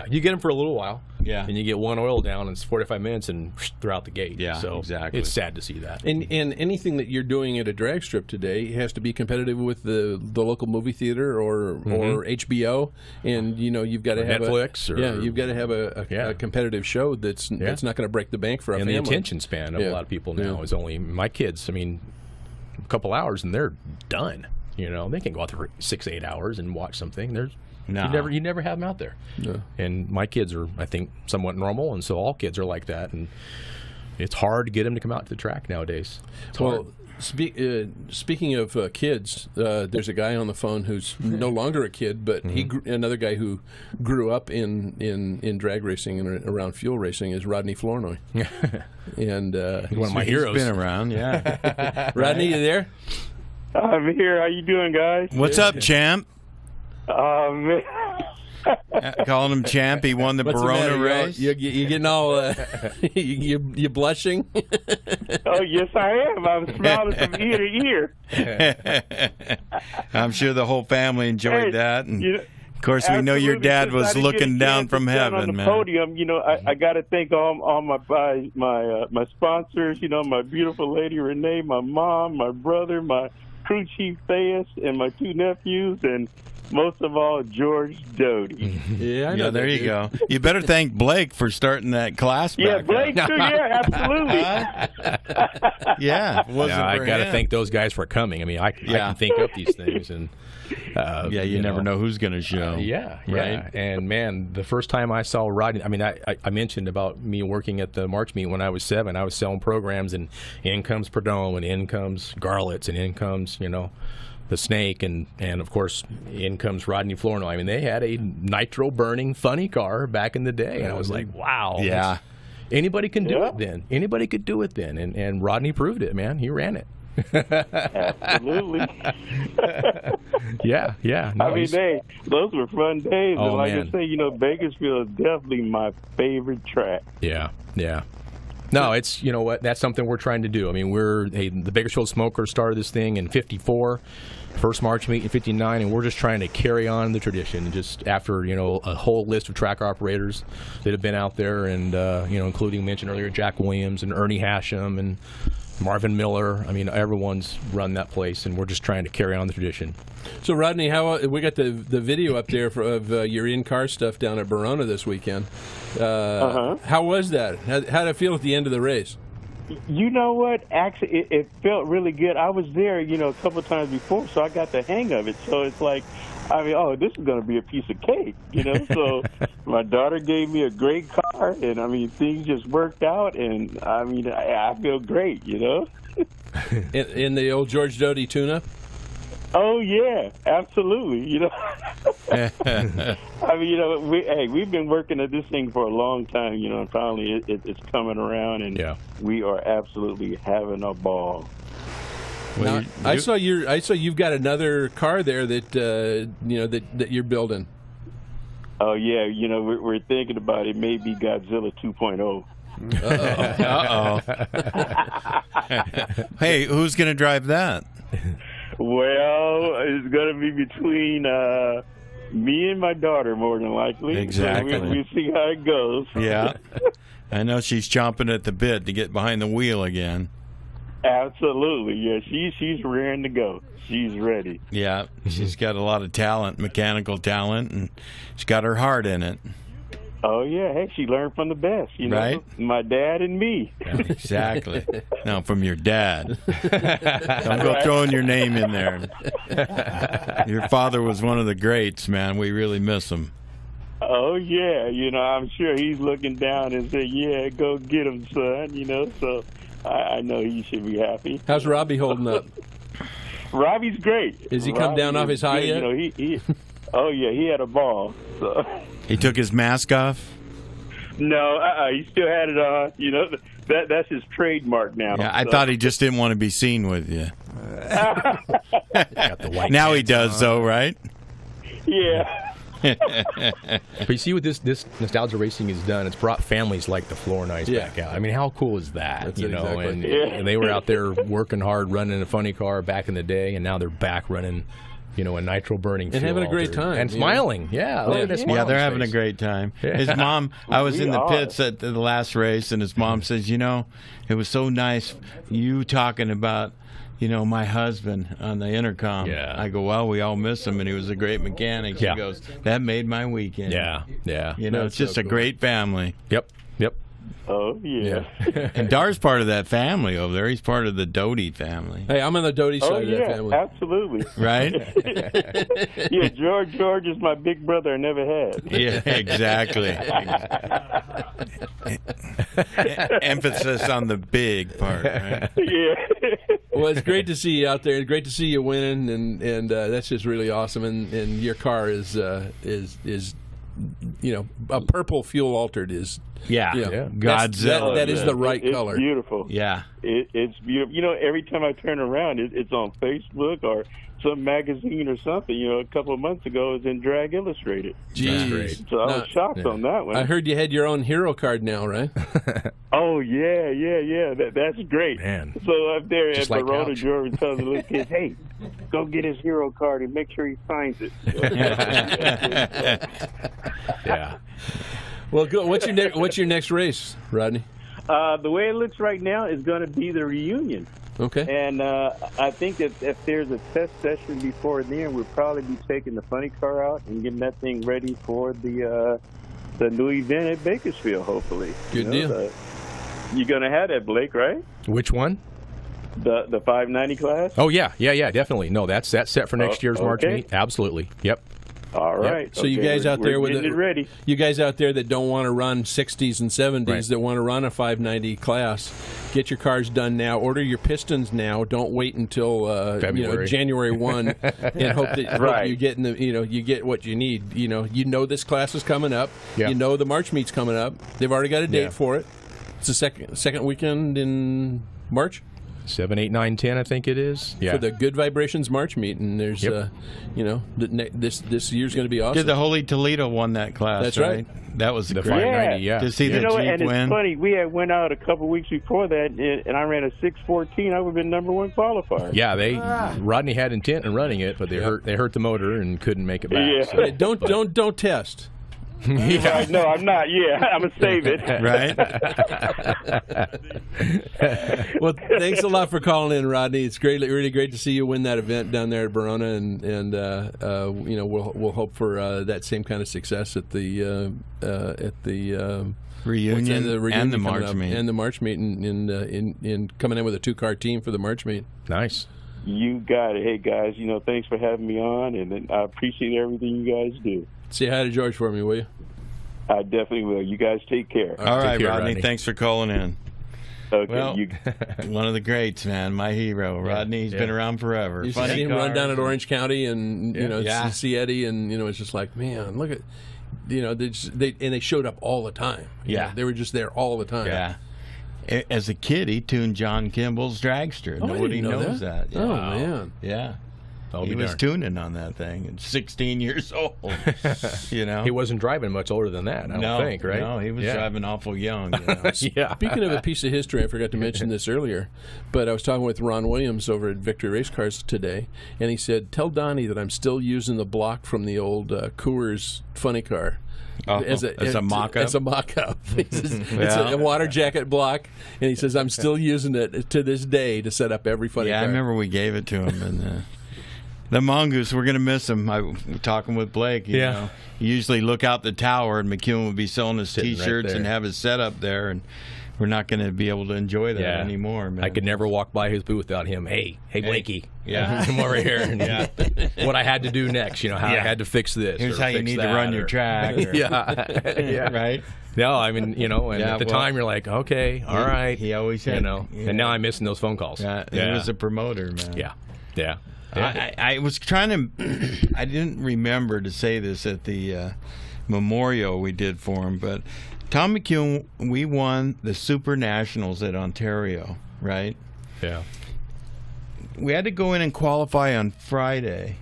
You get them for a little while. Yeah. And you get one oil down, and it's 45 minutes, and they're out the gate. Yeah, so exactly. It's sad to see that. And anything that you're doing at a drag strip today has to be competitive with the local movie theater or HBO, and you've got to have Netflix. You've got to have a competitive show that's not going to break the bank for a family. And the attention span of a lot of people now is only my kids. I mean, a couple hours and they're done. They can go out there for 6-8 hours and watch something. You never have them out there. No. And my kids are, I think, somewhat normal, and so all kids are like that. And it's hard to get them to come out to the track nowadays. It's hard. Speaking of kids, there's a guy on the phone who's no longer a kid, but another guy who grew up in drag racing and around fuel racing is Rodney Flournoy. And one of my heroes. He's been around, yeah. Rodney, you there? I'm here. How you doing, guys? What's up, champ? Man. Calling him champ. He won the Barona race. You getting all you blushing? Oh, yes, I am. I'm smiling from ear to ear. I'm sure the whole family enjoyed that. And of course, we know your dad was looking down from heaven, on the man. Podium, I got to thank all my sponsors. My beautiful lady Renee, my mom, my brother, my crew chief Thayus, and my 2 nephews, and most of all, George Doty. Yeah, I know. There you go. You better thank Blake for starting that class back. Yeah, Blake too. Yeah, absolutely. I got to thank those guys for coming. I mean, I can think up these things, and you never know who's going to show. Right. And man, the first time I saw Rodney, I mean, I mentioned about me working at the March Meet when I was 7. I was selling programs, and in comes Perdome, and in comes Garlitz, and in comes the Snake, and of course in comes Rodney Flournoy. I mean, they had a nitro burning funny car back in the day, and I was like, wow. Yeah. Anybody can do it then. Anybody could do it then, and Rodney proved it, man. He ran it. Absolutely. Yeah. No, I mean, those were fun days. Oh, and like man. I say, Bakersfield is definitely my favorite track. Yeah. No, it's, you know what, that's something we're trying to do. I mean, the Bakersfield Smokers started this thing in '54, first March meet in '59, and we're just trying to carry on the tradition. Just after, you know, a whole list of track operators that have been out there, and you know, including mentioned earlier Jack Williams and Ernie Hashem and Marvin Miller. I mean, everyone's run that place, and we're just trying to carry on the tradition. So, Rodney, how we got the video up there of your in-car stuff down at Verona this weekend. How was that? How did it feel at the end of the race? You know what? Actually, it felt really good. I was there, you know, a couple of times before, so I got the hang of it. So it's like, I mean, oh, this is going to be a piece of cake, you know? So my daughter gave me a great car, and, I mean, things just worked out, and, I mean, I feel great, you know? in the old George Doty tune-up? Oh, yeah, absolutely, you know? I mean, you know, we've been working at this thing for a long time, you know, and finally it's coming around, and we are absolutely having a ball. Well, now, I saw you've got another car there that you know that you're building. Oh yeah, you know we're thinking about it. Maybe Godzilla 2.0. Hey, who's going to drive that? Well, it's going to be between me and my daughter, more than likely. Exactly. So we see how it goes. Yeah, I know she's chomping at the bit to get behind the wheel again. Absolutely, yeah. She's raring to go. She's ready. Yeah, she's got a lot of talent, mechanical talent, and she's got her heart in it. Oh yeah, hey, she learned from the best, you know, right? My dad and me. Yeah, exactly. No, from your dad. Don't go throwing your name in there. Your father was one of the greats, man. We really miss him. Oh yeah, you know, I'm sure he's looking down and saying, "Yeah, go get him, son." You know, so. I know he should be happy. How's Robbie holding up? Robbie's great. Has he come down off his high yet? You know, he oh yeah, he had a ball. So. He took his mask off? No, he still had it on. You know, that's his trademark now. Yeah, I thought he just didn't want to be seen with you. Got the white now he does, though, right? Yeah. But you see what this nostalgia racing has done? It's brought families like the Flournoys back out. I mean, how cool is that? That's you know, exactly. And they were out there working hard, running a funny car back in the day, and now they're back running, you know, a nitro burning and having a great time and smiling. Yeah, look at this smile. Yeah, they're having a great time. His mom, I was in the pits at the last race, and his mom says, you know, it was so nice you talking about, you know, my husband on the intercom. Yeah. I go, well, we all miss him, and he was a great mechanic. She goes, that made my weekend. Yeah. You know, it's just a great family. Yep. Oh, yeah. And Darr's part of that family over there. He's part of the Doty family. Hey, I'm on the Doty side of that family. Absolutely. Right? Yeah, George is my big brother I never had. Yeah, exactly. Emphasis on the big part, right? Yeah. Well, it's great to see you out there. Great to see you winning, and that's just really awesome. And your car is you know, a purple fuel altered is Godzilla. That is the right color. It's beautiful. Yeah, it's beautiful. You know, every time I turn around, it's on Facebook or some magazine or something. You know, a couple of months ago, it was in Drag Illustrated. Jeez. Great. So I was shocked on that one. I heard you had your own hero card now, right? Oh yeah. That's great. Man. So up there Just at like Verona, Couch. George tells the little kids, "Hey, go get his hero card and make sure he signs it." Yeah. Well, good. What's your next race, Rodney? The way it looks right now is going to be the reunion. Okay. And I think that if there's a test session before then, we'll probably be taking the funny car out and getting that thing ready for the new event at Bakersfield, hopefully. Good deal. You're going to have that, Blake, right? Which one? The 590 class? Oh, yeah, definitely. No, that's set for next year's March meet. Absolutely. Yep. All right. So you guys out there with it ready. You guys out there that don't want to run 60s and 70s, that want to run a 590 class, get your cars done now. Order your pistons now. Don't wait until January 1 and hope that you get you get what you need. You know this class is coming up. Yeah. You know the March meet's coming up. They've already got a date for it. It's the second weekend in March. 7, 8, 9, 10, I think it is. Yeah. For the Good Vibrations March meet, and there's, this year's going to be awesome. The Holy Toledo won that class. That's right. That was The great. 590, yeah. To see the Jeep and win. It's funny. We had went out a couple weeks before that, and I ran a 6:14. I would have been number one qualifier. Yeah, Rodney had intent in running it, but they hurt the motor and couldn't make it back. Yeah. So. Hey, don't test. Yeah. No, I'm not. Yeah, I'm going to save it. Right? Well, thanks a lot for calling in, Rodney. It's really great to see you win that event down there at Verona, and we'll hope for that same kind of success at the Reunion, and the March meet. And the March meet in coming in with a 2-car team for the March meet. Nice. You got it. Hey, guys, thanks for having me on, and I appreciate everything you guys do. Say hi to George for me, will you? I definitely will. You guys take care. All right, care, Rodney. Rodney. Thanks for calling in. Okay. Well, one of the greats, man. My hero, Rodney. He's been around forever. You Funny see him run down at Orange County, and see Eddie, and it's just like, man, look at, they showed up all the time. They were just there all the time. Yeah. As a kid, he tuned John Kimball's dragster. Nobody knows that. Oh, man. Yeah. He be was darned. tuning on that thing at 16 years old. He wasn't driving much older than that, I don't think, right? No, he was driving awful young. Yeah. Speaking of a piece of history, I forgot to mention this earlier, but I was talking with Ron Williams over at Victory Race Cars today, and he said, "Tell Donnie that I'm still using the block from the old Coors funny car." As a mock-up? As a mock-up. It's a water jacket block, and he says, I'm still using it to this day to set up every funny car. I remember we gave it to him. And the Mongoose, we're going to miss him. I was talking with Blake. You know, you usually look out the tower, and McEwen would be selling his T-shirts and have his setup there, and we're not going to be able to enjoy that anymore, man. I could never walk by his booth without him. Hey, Blakey. Come over here. And what I had to do next, how I had to fix this. Here's how you need to run your track. Right? No, I mean, and at the time you're like, okay, all right. He always had, and now I'm missing those phone calls. He was a promoter, man. Yeah. I was trying to, I didn't remember to say this at the memorial we did for him, but Tom McEwen, we won the Super Nationals at Ontario, right? Yeah. We had to go in and qualify on Friday,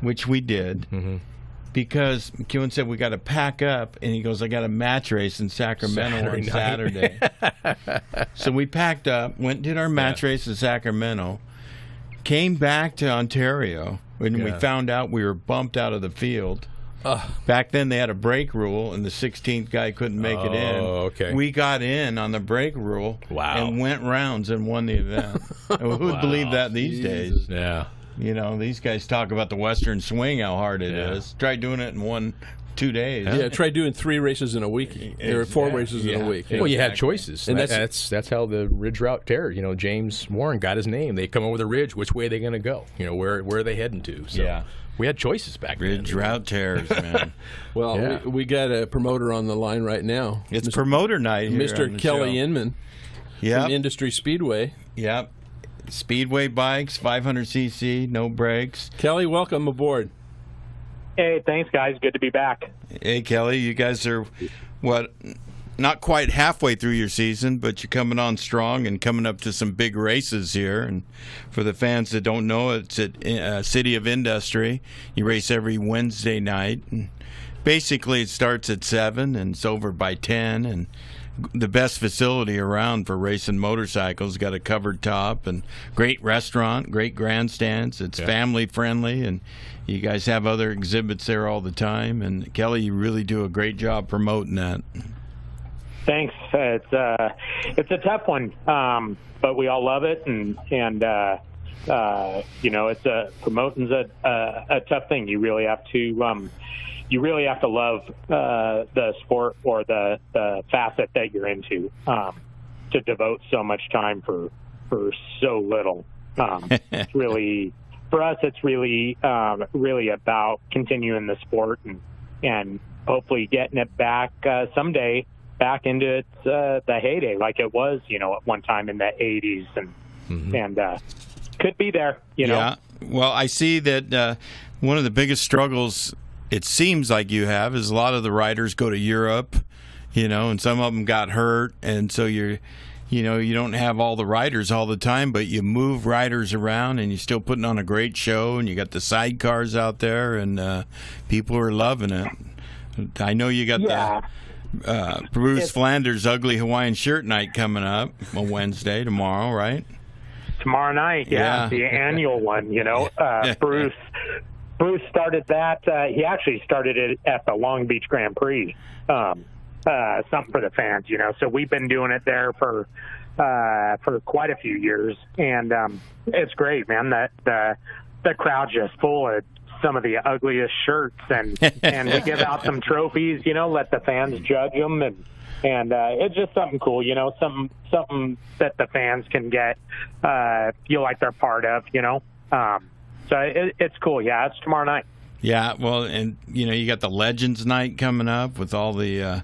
which we did, because McEwen said we got to pack up, and he goes, I got a match race in Sacramento on Saturday. So we packed up, went and did our match race in Sacramento, came back to Ontario, when we found out we were bumped out of the field. Back then they had a brake rule, and the 16th guy couldn't make it in. Okay. We got in on the brake rule and went rounds and won the event. Who would believe that these days? Yeah. These guys talk about the Western swing, how hard it is. Try doing it in 2 days. Yeah, try doing 3 races in a week. There were 4 races in a week. Well, you had choices, and that's how the Ridge Route Terror. James Warren got his name. They come over the ridge. Which way are they going to go? Where are they heading to? So we had choices back then. Ridge Route Terrors, man. Well, we got a promoter on the line right now. It's promoter night here Mr. on the Kelly show. Inman from Industry Speedway. Yep. Speedway bikes, 500cc, no brakes. Kelly, welcome aboard. Hey, thanks, guys. Good to be back. Hey, Kelly, you guys are, not quite halfway through your season, but you're coming on strong and coming up to some big races here. And for the fans that don't know, it's at City of Industry. You race every Wednesday night. And basically, it starts at 7 and it's over by 10. And the best facility around for racing motorcycles. Got a covered top and great restaurant, great grandstands. It's family friendly, and you guys have other exhibits there all the time. And Kelly, you really do a great job promoting that. Thanks. It's a tough one, but we all love it, and it's promoting's a tough thing. You really have to. You really have to love the sport or the facet that you're into to devote so much time for so little. It's really, for us, it's really about continuing the sport and hopefully getting it back someday back into its the heyday like it was, at one time in the 80s and could be there. Yeah. Well, I see that one of the biggest struggles it seems like you have is a lot of the riders go to Europe, and some of them got hurt, and so you're you don't have all the riders all the time, but you move riders around and you're still putting on a great show, and you got the sidecars out there, and people are loving it. I know you got the Bruce Flanders Ugly Hawaiian Shirt Night coming up on Wednesday, tomorrow, right? Tomorrow night, the annual one. Bruce started that. He actually started it at the Long Beach Grand Prix. Something for the fans, So we've been doing it there for quite a few years, and it's great, man. The crowd's just full of some of the ugliest shirts, and we give out some trophies, let the fans judge them, and it's just something cool, something that the fans can get, feel like they're part of, So it's cool. Yeah, it's tomorrow night. Yeah, well, and you got the Legends Night coming up with all the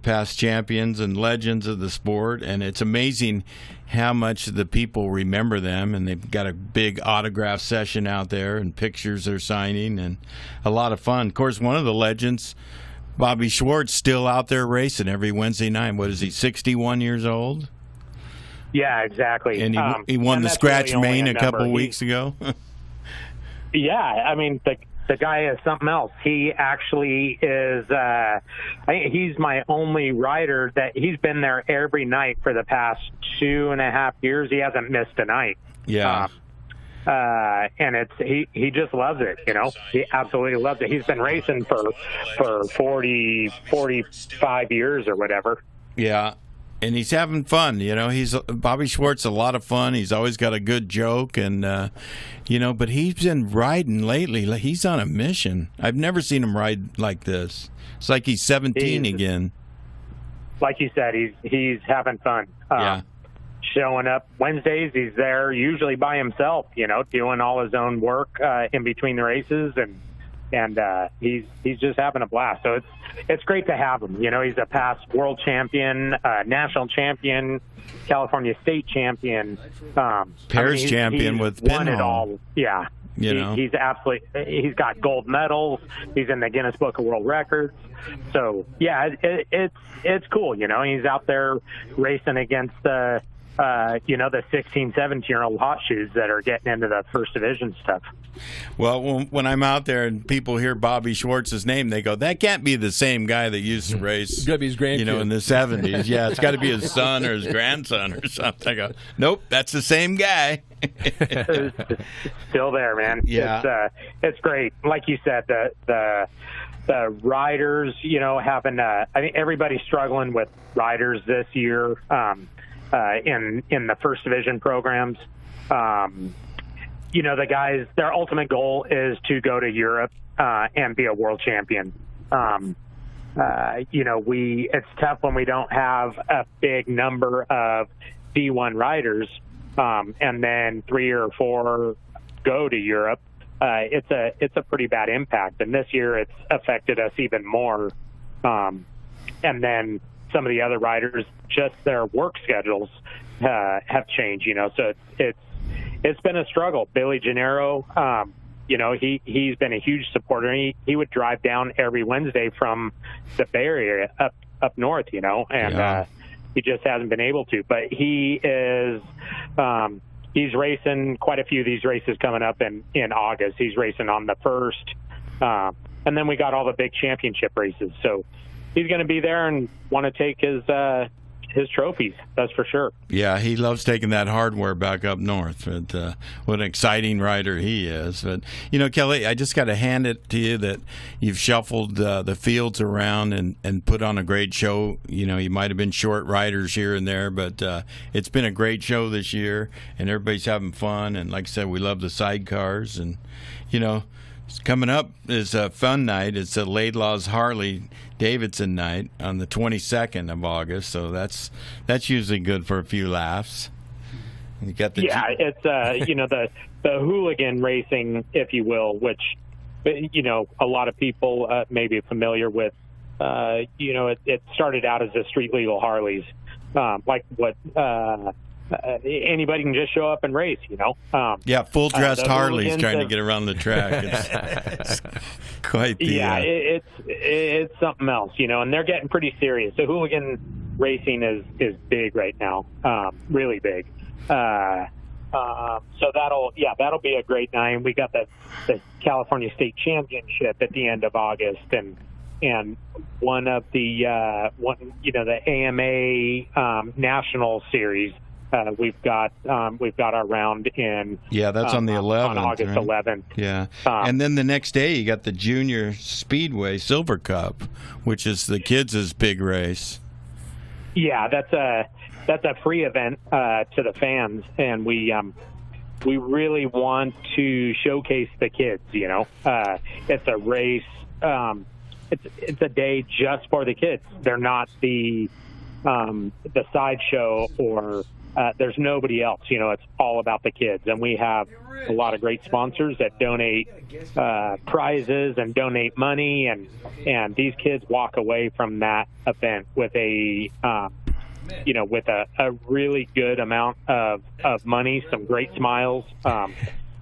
past champions and legends of the sport, and it's amazing how much the people remember them, and they've got a big autograph session out there, and pictures they're signing, and a lot of fun. Of course, one of the legends, Bobby Schwartz, still out there racing every Wednesday night. What is he, 61 years old? Yeah, exactly. And he won the Scratch Main a couple weeks ago. Yeah, I mean, the guy is something else. He actually is, I think he's my only rider that he's been there every night for the past 2.5 years. He hasn't missed a night. Yeah. And he just loves it, He absolutely loves it. He's been racing for 45 years or whatever. Yeah. And he's having fun, He's Bobby Schwartz, a lot of fun. He's always got a good joke, and but he's been riding lately. He's on a mission. I've never seen him ride like this. It's like he's 17 again. Like you said, he's having fun. Showing up Wednesdays, he's there usually by himself, doing all his own work in between the races, and he's just having a blast. So it's great to have him. He's a past world champion, national champion, California state champion, Pairs champion with won it Pinhole. all. Yeah, he's absolutely. He's got gold medals. He's in the Guinness Book of World Records. So yeah, it's cool. He's out there racing against the 16, 17-year-old hot shoes that are getting into the first division stuff. Well, when I'm out there and people hear Bobby Schwartz's name, they go, that can't be the same guy that used to race, It's got to be his grandkid. in the 70s. Yeah, it's got to be his son or his grandson or something. I go, nope, that's the same guy. Still there, man. Yeah. It's great. Like you said, the riders, having I think everybody's struggling with riders this year in the first division programs. The guys, their ultimate goal is to go to Europe and be a world champion. It's tough when we don't have a big number of D1 riders, and then 3 or 4 go to Europe. It's a pretty bad impact, and this year it's affected us even more. And then some of the other riders, just their work schedules have changed. So it's been a struggle. Billy Gennaro, he's been a huge supporter. He would drive down every Wednesday from the Bay Area up north, and he just hasn't been able to. But he is he's racing quite a few of these races coming up in August. He's racing on the 1st, and then we got all the big championship races. So he's going to be there and want to take his trophies, that's for sure. Yeah, he loves taking that hardware back up north. But what an exciting rider he is. But, Kelly, I just got to hand it to you that you've shuffled the fields around and put on a great show. You might have been short riders here and there, but it's been a great show this year, and everybody's having fun. And like I said, we love the sidecars. And, coming up is a fun night. It's a Laidlaw's Harley Davidson night on the 22nd of August, so that's usually good for a few laughs. You got the it's the hooligan racing, if you will, which a lot of people may be familiar with. It started out as the street legal Harleys, like what. Anybody can just show up and race, full dressed Harleys trying to get around the track. It's quite the it's something else, and they're getting pretty serious. The hooligan racing is big right now, really big. So that'll be a great night. We got the California State Championship at the end of August, and one of the the AMA National Series. We've got our round in. Yeah, that's on the 11th. On August right? 11th. Yeah, and then the next day you got the Junior Speedway Silver Cup, which is the kids' big race. Yeah, that's a free event to the fans, and we really want to showcase the kids. It's a race. It's a day just for the kids. They're not the sideshow or there's nobody else. It's all about the kids, and we have a lot of great sponsors that donate prizes and donate money, and these kids walk away from that event with a really good amount of money, some great smiles.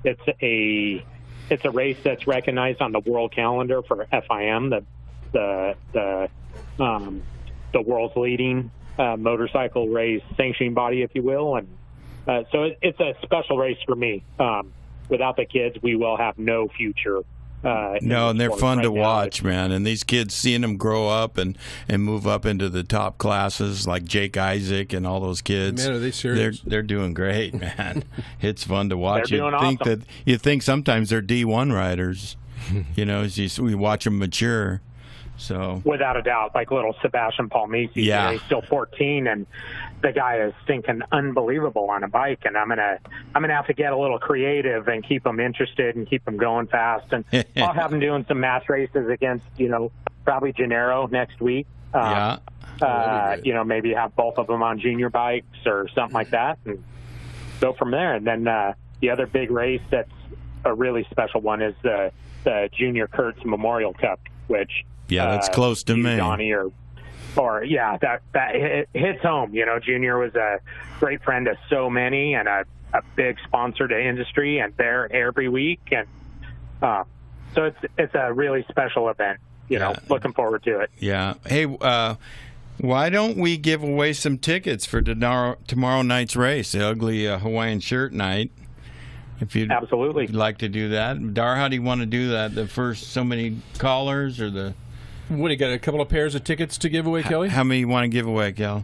It's a race that's recognized on the world calendar for FIM, the world's leading motorcycle race sanctioning body, if you will, and so it's a special race for me. Without the kids, we will have no future. No, and they're fun to watch, man. And these kids, seeing them grow up and move up into the top classes, like Jake Isaac and all those kids. Man, are they serious? They're doing great, man. It's fun to watch. They're doing awesome. You think sometimes they're D1 riders. We watch them mature. So without a doubt, like little Sebastian Palmisi, yeah, he's still 14, and the guy is stinking unbelievable on a bike. And I'm gonna have to get a little creative and keep them interested and keep them going fast. And I'll have them doing some match races against probably Gennaro next week. Maybe have both of them on junior bikes or something like that, and go from there. And then the other big race that's a really special one is the Junior Kurtz Memorial Cup, which. Yeah, that's close to me. Donnie or that hits home. Junior was a great friend to so many and a big sponsor to industry, and they're every week. And so it's a really special event. Looking forward to it. Yeah. Hey, why don't we give away some tickets for tomorrow night's race, the ugly Hawaiian shirt night? If you'd absolutely like to do that. Darr, how do you want to do that? The first so many callers or the... What, you got a couple of pairs of tickets to give away, Kelly? How many you want to give away, Kel?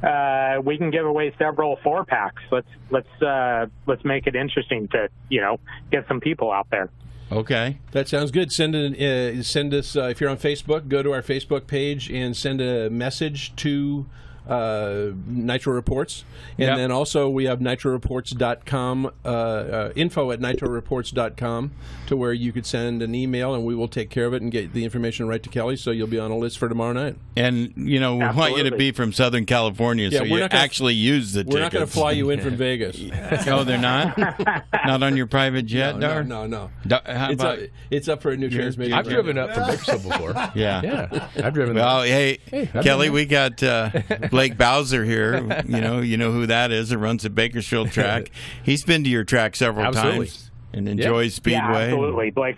We can give away several 4-packs. Let's make it interesting to get some people out there. Okay, that sounds good. Send us if you're on Facebook. Go to our Facebook page and send a message to Nitro Reports, and then also we have nitroreports.com, info at nitroreports.com, to where you could send an email and we will take care of it and get the information right to Kelly, so you'll be on a list for tomorrow night. And we want you to be from Southern California, so you actually use the tickets. We're not going to fly you in from Vegas. Oh, they're not? Not on your private jet, Darr? No. It's up for a new transmission. I've driven up from Bakersfield before. Yeah. I've driven. Well, hey Kelly, we got Blake Bowser here. You know who that is. That runs the Bakersfield track. He's been to your track several times and enjoys Speedway. Yeah, absolutely. Blake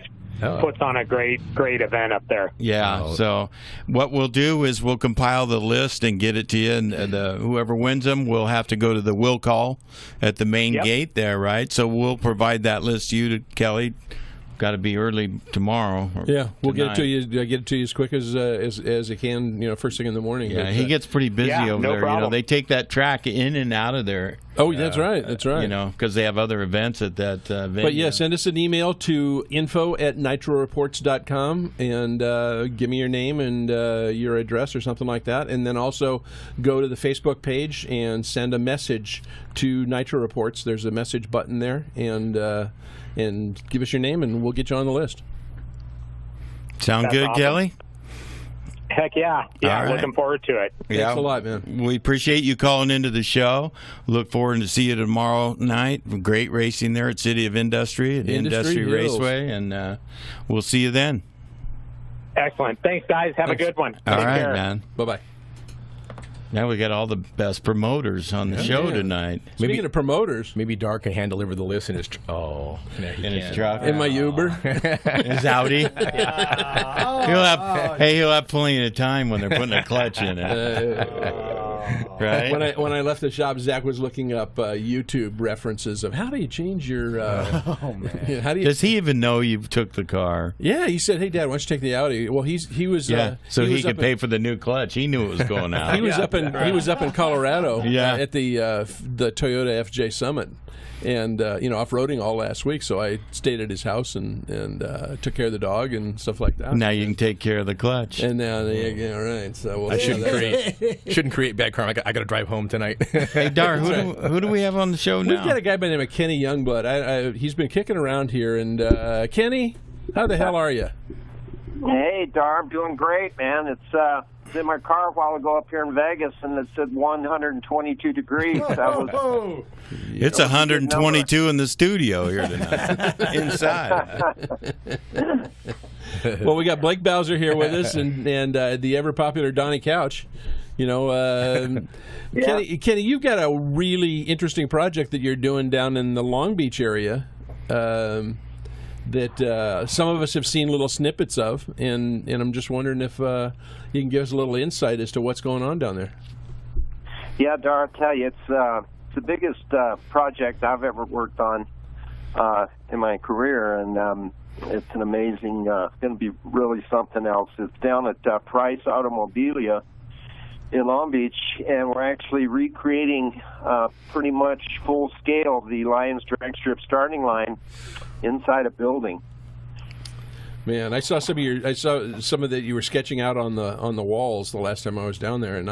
puts on a great event up there. Yeah. So what we'll do is we'll compile the list and get it to you, and whoever wins them will have to go to the will call at the main gate there, right? So we'll provide that list to you, to Kelly. Got to be early tomorrow. We'll get it to you. Get it to you as quick as it can. First thing in the morning. Yeah, he gets pretty busy over there. Problem. They take that track in and out of there. Oh, that's right. That's right. Because they have other events at that venue. But send us an email to info@nitroreports.com and give me your name and your address or something like that. And then also go to the Facebook page and send a message to Nitro Reports. There's a message button there, and give us your name, and we'll get you on the list. Sound good, awesome. Kelly? Heck yeah. All right. Looking forward to it. Thanks a lot, man. We appreciate you calling into the show. Look forward to see you tomorrow night. Great racing there at City of Industry at Industry Raceway, and we'll see you then. Excellent. Thanks, guys. Have a good one. All Take right, care. man. Bye-bye. Now we got all the best promoters on the show tonight. Speaking of promoters, maybe Darr can hand deliver the list in his his truck, in my Uber, his Audi. He'll have plenty of time when they're putting a clutch in it. Right. When I left the shop, Zach was looking up YouTube references of how do you change your. How do you? Does he even know you took the car? Yeah, he said, "Hey, Dad, why don't you take the Audi?" Well, he was. So he could pay for the new clutch. He knew it was going out. He was up in Colorado. At the Toyota FJ Summit. And off-roading all last week, so I stayed at his house and took care of the dog and stuff like that. Now you can take care of the clutch. And now, all right. So I shouldn't create bad karma. I got to drive home tonight. Hey, Darr, who do we have on the show now? We've got a guy by the name of Kenny Youngblood. He's been kicking around here. And Kenny, how the hell are you? Hey, Darr, I'm doing great, man. It's in my car a while ago up here in Vegas, and it said 122 degrees. It's 122 in the studio here tonight. Inside. Well, we got Blake Bowser here with us, and the ever popular Donnie Couch. Kenny, you've got a really interesting project that you're doing down in the Long Beach area. That some of us have seen little snippets of, and I'm just wondering if you can give us a little insight as to what's going on down there. Yeah, Darr, I'll tell you, it's the biggest project I've ever worked on in my career, and it's an amazing, it's going to be really something else. It's down at Price Automobilia in Long Beach, and we're actually recreating pretty much full scale the Lions drag strip starting line inside a building. Man, I saw some of that you were sketching out on the walls the last time I was down there, and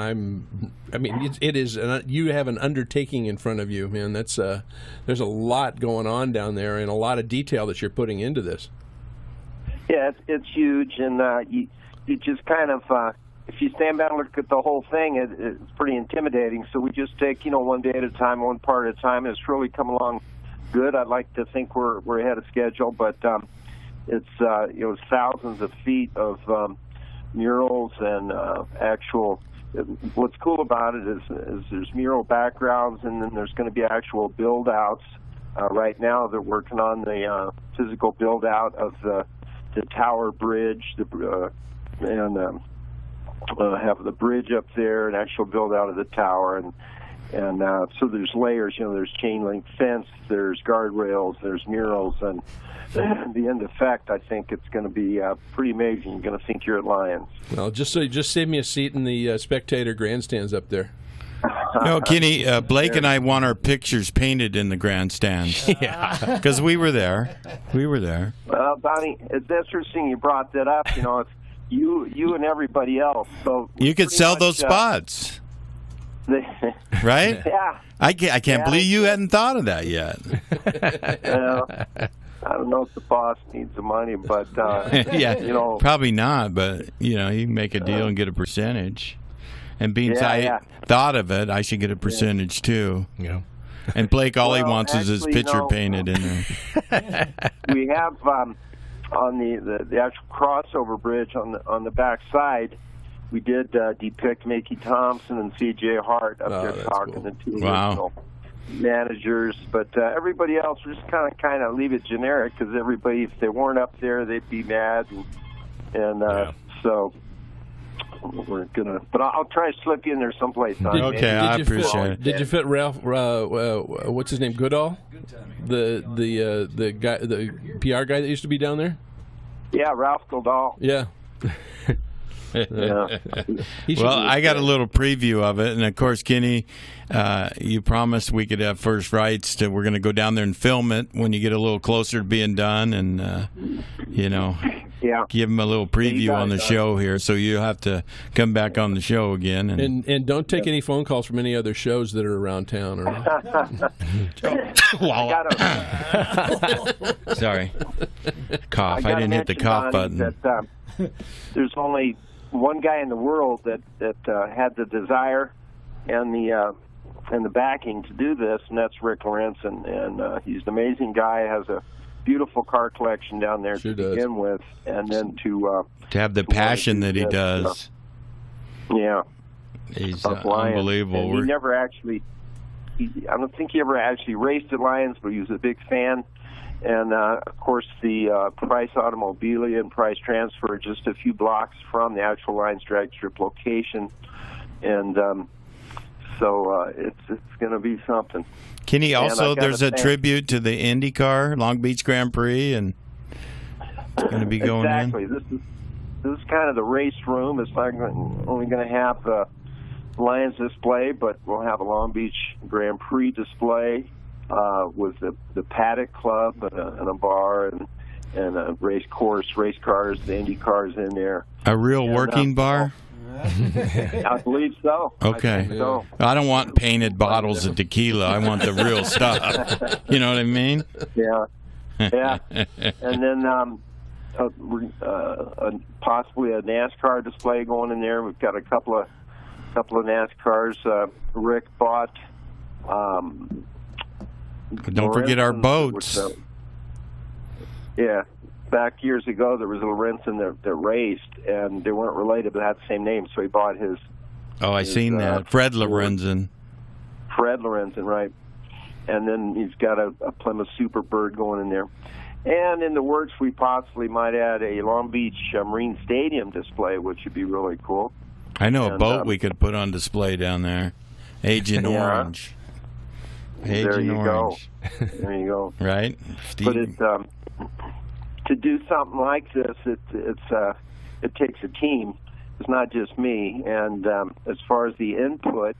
you have an undertaking in front of you, man. That's there's a lot going on down there and a lot of detail that you're putting into this. Yeah, it's huge, and you just kind of if you stand back and look at the whole thing, it's pretty intimidating. So we just take one day at a time, one part at a time, and it's really come along good. I'd like to think we're ahead of schedule, but it's thousands of feet of murals and actual. What's cool about it is there's mural backgrounds, and then there's going to be actual build outs. Right now, they're working on the physical build out of the tower bridge, and have the bridge up there, an actual build out of the tower, and so there's layers. There's chain link fence, there's guardrails, there's murals, and the end effect, I think it's going to be pretty amazing. You're going to think you're at Lions. Well, just save me a seat in the spectator grandstands up there. No, Kenny, Blake and I want our pictures painted in the grandstands. Yeah, because we were there. Well, Donnie, it's interesting you brought that up. It's you and everybody else. So you could sell those spots. Right? Yeah. I can't believe you hadn't thought of that yet. I don't know if the boss needs the money, but yeah, probably not. But you can make a deal and get a percentage. And being I thought of it, I should get a percentage too. Yeah. And Blake, all he wants is his picture painted in there. We have on the actual crossover bridge on the back side. We did depict Mickey Thompson and C.J. Hart up there talking to two original managers, but everybody else, we're just kind of leave it generic because everybody, if they weren't up there, they'd be mad, and so we're gonna. But I'll try to slip you in there someplace. Okay, I appreciate it. Did you fit Ralph? What's his name? Goodall, the guy, the PR guy that used to be down there. Yeah, Ralph Goodall. Yeah. Well, I got a little preview of it, and of course, Kenny, you promised we could have first rights. We're going to go down there and film it when you get a little closer to being done, and give them a little preview on the show here. So you have to come back on the show again, and don't take any phone calls from any other shows that are around town. Sorry, cough. I didn't hit the cough button. There's only one guy in the world that had the desire and the backing to do this, and that's Rick Lorenzen. And he's an amazing guy. Has a beautiful car collection down there to begin with, and then to have the passion that he does. Yeah. He's of Lions. unbelievable. And he never actually. I don't think he ever actually raced at Lions, but he was a big fan. And, of course, the Price Automobilia and Price Transfer are just a few blocks from the actual Lions drag strip location. And so it's going to be something. Kenny, also, there's a tribute to the IndyCar Long Beach Grand Prix, and it's going to be going exactly. in. This is kind of the race room. It's not only going to have the Lions display, but we'll have a Long Beach Grand Prix display with the Paddock Club and a bar and a race course, race cars, the Indy cars in there. A real working bar? I believe so. Okay. I don't want painted bottles of tequila. I want the real stuff. You know what I mean? Yeah. Yeah. And then possibly a NASCAR display going in there. We've got a couple of NASCARs. Rick bought. Don't forget our boats. Yeah. Back years ago, there was a Lorenzen that raced, and they weren't related, but had the same name, so he bought his. Oh, I seen that. Fred Lorenzen. Fred Lorenzen, right. And then he's got a Plymouth Superbird going in there. And in the works, we possibly might add a Long Beach Marine Stadium display, which would be really cool. I know a boat we could put on display down there. Agent Orange. There you go. There you go. Right? But to do something like this, it takes a team. It's not just me. And as far as the input,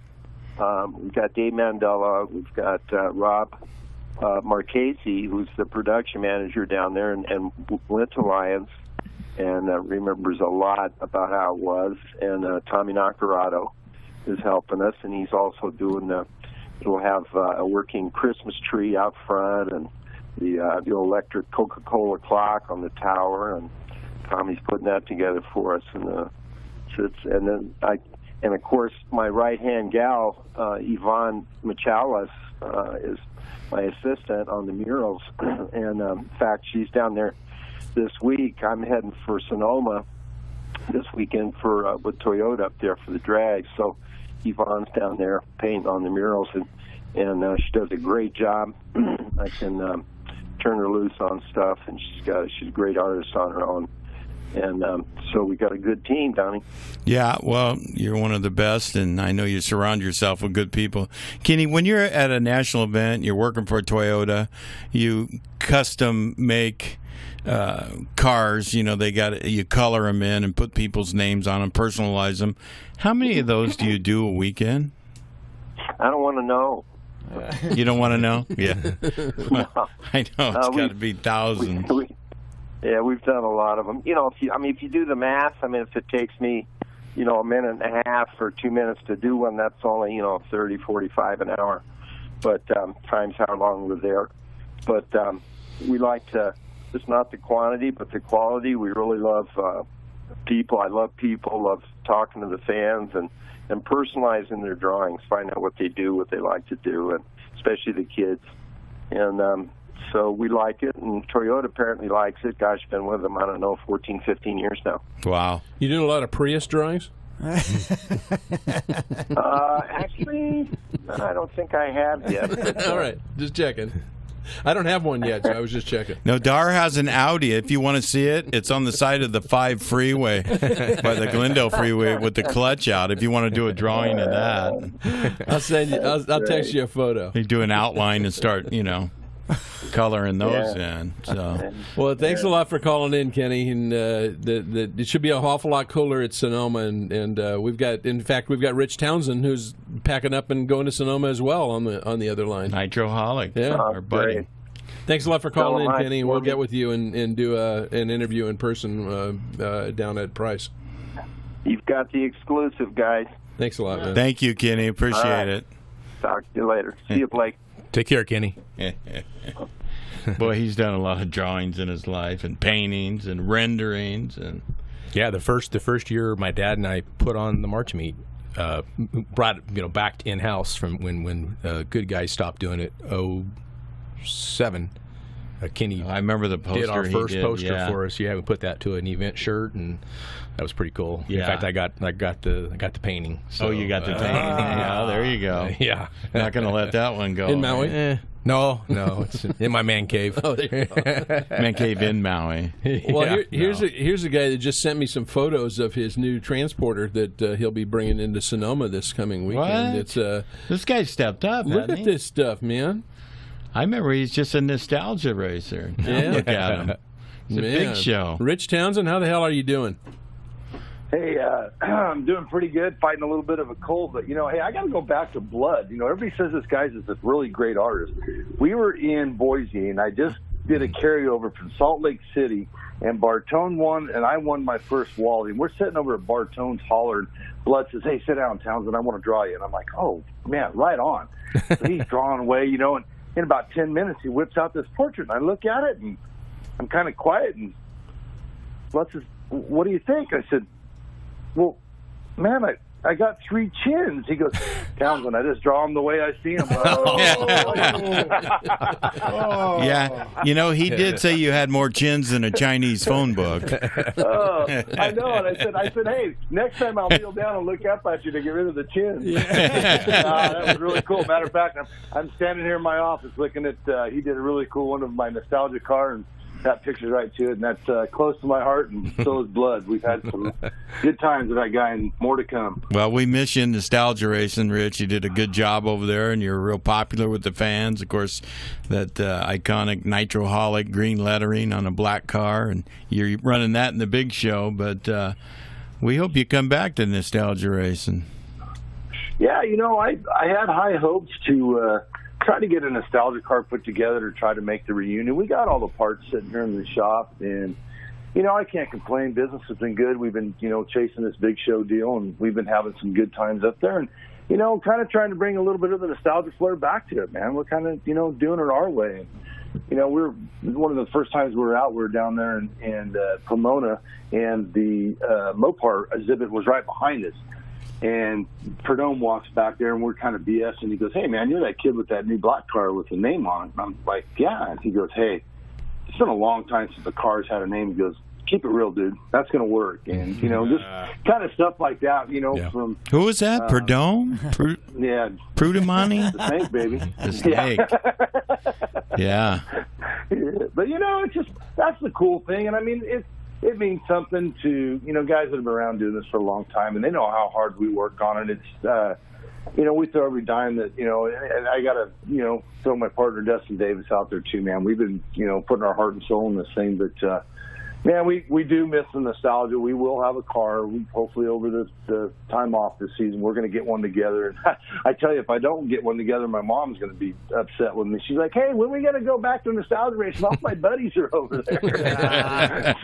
we've got Dave Mandela, we've got Rob Marchese, who's the production manager down there and went to Lions and remembers a lot about how it was. And Tommy Nacarado is helping us, and he's also doing we'll have a working Christmas tree out front and the electric Coca-Cola clock on the tower, and Tommy's putting that together for us. And of course my right-hand gal, Yvonne Michalas, is my assistant on the murals, and in fact she's down there this week. I'm heading for Sonoma this weekend with Toyota up there for the drag, so Yvonne's down there painting on the murals, and she does a great job. I can turn her loose on stuff, and she's a great artist on her own. And so we got a good team, Donnie. Yeah, well, you're one of the best, and I know you surround yourself with good people. Kenny, when you're at a national event, you're working for Toyota, you custom make cars, you color them in and put people's names on them, personalize them. How many of those do you do a weekend? I don't want to know. You don't want to know? Yeah. No. I know, it's got to be thousands. We've done a lot of them. If you do the math, if it takes me, a minute and a half or 2 minutes to do one, that's only, 30, 45 an hour. But times how long we're there. But we like to, it's not the quantity, but the quality. We really love people. I love people, love talking to the fans and personalizing their drawings, find out what they do, what they like to do, and especially the kids. And so we like it, and Toyota apparently likes it. Gosh, been with them, 14, 15 years now. Wow. You doing a lot of Prius drawings? Actually, I don't think I have yet. But, all right, just checking. I don't have one yet, so I was just checking. No, Darr has an Audi. If you want to see it, it's on the side of the 5 freeway by the Glendale freeway with the clutch out. If you want to do a drawing of that, I'll send you. I'll text you a photo. You do an outline and start, coloring those in. So, well, thanks a lot for calling in, Kenny. And it should be an awful lot cooler at Sonoma. And we've got Rich Townsend, who's packing up and going to Sonoma as well on the other line. Nitroholic, our buddy. Great. Thanks a lot for calling in, Kenny. We'll get with you and do an interview in person down at Price. You've got the exclusive, guys. Thanks a lot, man. Thank you, Kenny. Appreciate it. Talk to you later. See you, Blake. Take care, Kenny. Boy, he's done a lot of drawings in his life, and paintings, and renderings, and the first year my dad and I put on the March meet, brought back in house from when Good Guys stopped doing it 07, Kenny. I remember the poster. Did our first did, poster yeah. for us. Yeah, we put that to an event shirt, and that was pretty cool. Yeah. In fact, I got the painting. So, Oh, you got the painting. Yeah, there you go. Yeah. Not going to let that one go. In Maui? No, it's in my man cave. Oh, there you go. Man cave in Maui. Well, here's a guy that just sent me some photos of his new transporter that he'll be bringing into Sonoma this coming weekend. What? It's This guy stepped up. look hasn't at he? this stuff, man. I remember he's just a nostalgia racer. Now Yeah. Look at him. It's a big Man. show. Rich Townsend, how the hell are you doing? Hey, I'm doing pretty good, fighting a little bit of a cold, but, hey, I got to go back to Blood. Everybody says this guy's is a really great artist. We were in Boise, and I just did a carryover from Salt Lake City, and Bartone won, and I won my first Wally. And we're sitting over at Bartone's holler, and Blood says, hey, sit down, Townsend, I want to draw you. And I'm like, oh, man, right on. So he's drawing away, and in about 10 minutes, he whips out this portrait, and I look at it, and I'm kind of quiet, and Blood says, what do you think? I said, well, man, I got 3 chins. He goes, Townsend, I just draw them the way I see them. Yeah, he did say you had more chins than a Chinese phone book. I know, and I said, hey, next time I'll kneel down and look up at you to get rid of the chins. That was really cool. Matter of fact, I'm standing here in my office looking at, he did a really cool one of my nostalgia car, and that picture's right to it, and that's close to my heart, and so is Blood. We've had some good times with that guy, and more to come. Well, we miss you in nostalgia racing, Rich. You did a good job over there, and you're real popular with the fans. Of course, that iconic Nitro-holic green lettering on a black car, and you're running that in the big show. But we hope you come back to nostalgia racing. Yeah, I had high hopes to try to get a nostalgia car put together to try to make the reunion. We got all the parts sitting here in the shop, and I can't complain. Business has been good. We've been chasing this big show deal, and we've been having some good times up there, and kind of trying to bring a little bit of the nostalgia flair back to it, man. We're kind of doing it our way. We're one of the first times we were out, we were down there in Pomona, and the Mopar exhibit was right behind us. And Perdome walks back there, and we're kind of BS, and he goes, hey, man, you're that kid with that new black car with the name on it. And I'm like, yeah. And he goes, hey, it's been a long time since the car's had a name. He goes, keep it real, dude. That's going to work. And, just kind of stuff like that, from... Who was that? Perdome? Yeah. Prudimani? The snake, baby. The snake. Yeah. But, it's just, that's the cool thing. And, I mean, it means something to, guys that have been around doing this for a long time, and they know how hard we work on it. It's, we throw every dime that, and I got to, throw my partner Dustin Davis out there too, man. We've been, putting our heart and soul in this thing, but, man, we do miss the nostalgia. We will have a car. We hopefully over the time off this season, we're going to get one together. And I tell you, if I don't get one together, my mom's going to be upset with me. She's like, "Hey, when are we going to go back to nostalgia racing? All my buddies are over there."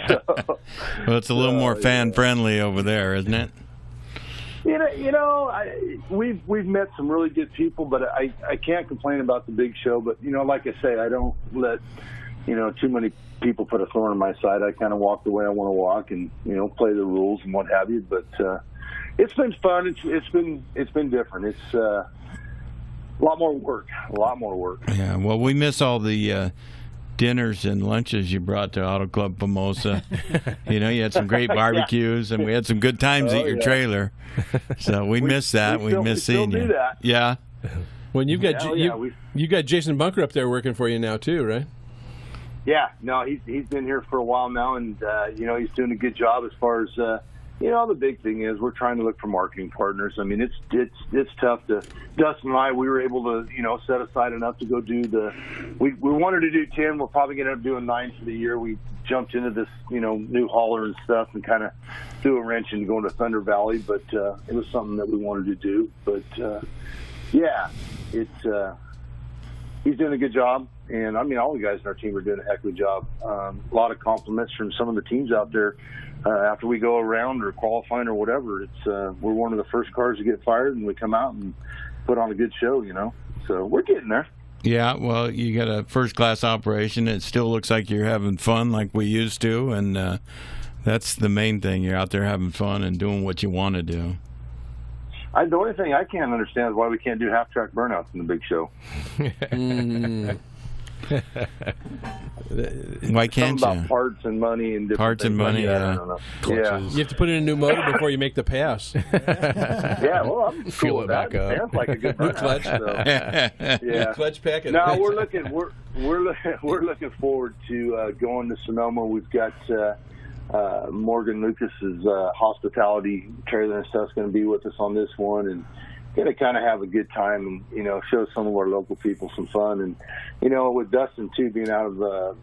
Well, it's a little more fan friendly over there, isn't it? We've met some really good people, but I can't complain about the big show. But like I say, I don't let too many people put a thorn in my side. I kind of walk the way I want to walk, and play the rules and what have you. But it's been fun. It's been different. It's a lot more work. Yeah. Well, we miss all the dinners and lunches you brought to Auto Club Famoso. You had some great barbecues, and we had some good times at your trailer. So we miss that. We miss seeing you. Do that. Yeah. Well, you got Jason Bunker up there working for you now too, right? Yeah, no, he's been here for a while now, and he's doing a good job as far as the big thing is we're trying to look for marketing partners. I mean, it's tough to. Dustin and I, we were able to set aside enough to go do we wanted to do 10. We're probably going to end up doing 9 for the year. We jumped into this new hauler and stuff and kind of threw a wrench into going to Thunder Valley, but it was something that we wanted to do. But yeah, it's he's doing a good job. And, I mean, all the guys in our team are doing a heck of a job. A lot of compliments from some of the teams out there after we go around or qualifying or whatever. It's we're one of the first cars to get fired, and we come out and put on a good show, So we're getting there. Yeah, well, you got a first-class operation. It still looks like you're having fun like we used to, and that's the main thing. You're out there having fun and doing what you want to do. The only thing I can't understand is why we can't do half-track burnouts in the big show. Why can't Something you? about parts and money and different Parts and things like money, that. yeah. I don't know. Yeah. You have to put in a new motor before you make the pass. Yeah, well, I'm Fuel cool it with that. back up. Sounds like a good clutch. So, yeah. Clutch packet. No, we're looking forward to going to Sonoma. We've got Morgan Lucas's hospitality trailer and stuff's going to be with us on this one, and going to kind of have a good time and show some of our local people some fun. And with Dustin too being out of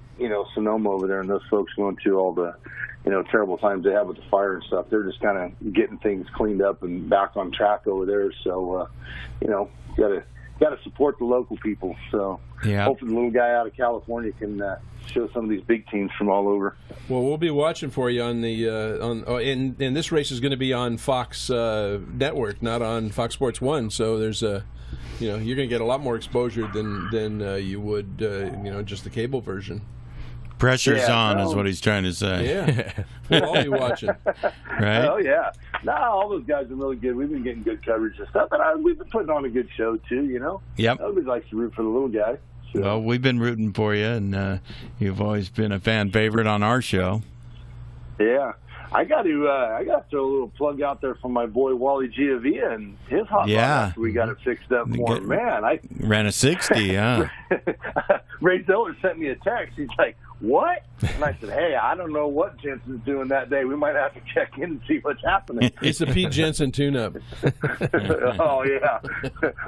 Sonoma over there, and those folks going through all the terrible times they have with the fire and stuff, they're just kind of getting things cleaned up and back on track over there. So got to support the local people. So hopefully the little guy out of California can show some of these big teams from all over. Well, we'll be watching for you on the and this race is going to be on Fox Network, not on Fox Sports 1. So there's you're going to get a lot more exposure than you would just the cable version. Pressure's on is what he's trying to say. Yeah, we'll all be watching. Right? Oh yeah. No, all those guys are really good. We've been getting good coverage and stuff, and we've been putting on a good show too. Yep. Everybody likes to root for the little guy. So. Well, we've been rooting for you, and you've always been a fan favorite on our show. Yeah, I got to throw a little plug out there for my boy Wally Giavia and his hot rod after we got it fixed up for him. Man, I ran a 60, huh? Ray Zeller sent me a text. He's like, "What?" And I said, "Hey, I don't know what Jensen's doing that day. We might have to check in and see what's happening." It's the Pete Jensen tune-up. Oh yeah,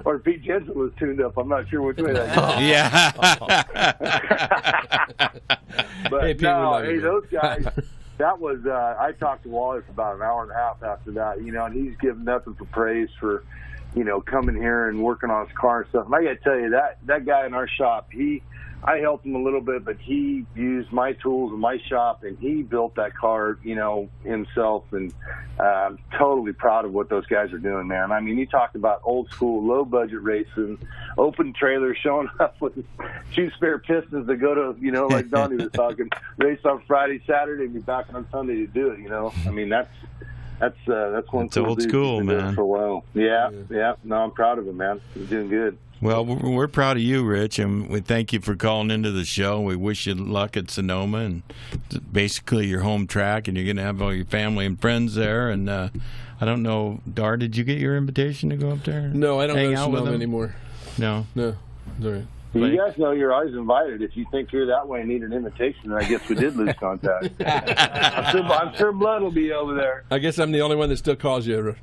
or Pete Jensen was tuned up. I'm not sure which way that goes. Yeah. But hey, Pete, those guys. That was I talked to Wally for about an hour and a half after that, and he's given nothing for praise for, coming here and working on his car and stuff. And I got to tell you, that guy in our shop, I helped him a little bit, but he used my tools in my shop, and he built that car, himself. And I'm totally proud of what those guys are doing, man. I mean, you talk about old school, low budget racing, open trailers, showing up with 2 spare pistons to go to, like Donnie was talking, race on Friday, Saturday, and be back on Sunday to do it. I mean, that's one. It's old school, man. For a while. Yeah. No, I'm proud of him, man. He's doing good. Well, we're proud of you, Rich, and we thank you for calling into the show. We wish you luck at Sonoma, and basically your home track, and you're going to have all your family and friends there. And I don't know, Darr, did you get your invitation to go up there? No, I don't hang go to out with Sonoma them anymore. No? No. All right. You guys know you're always invited. If you think you're that way and need an invitation, then I guess we did lose contact. I'm sure Blood will be over there. I guess I'm the only one that still calls you,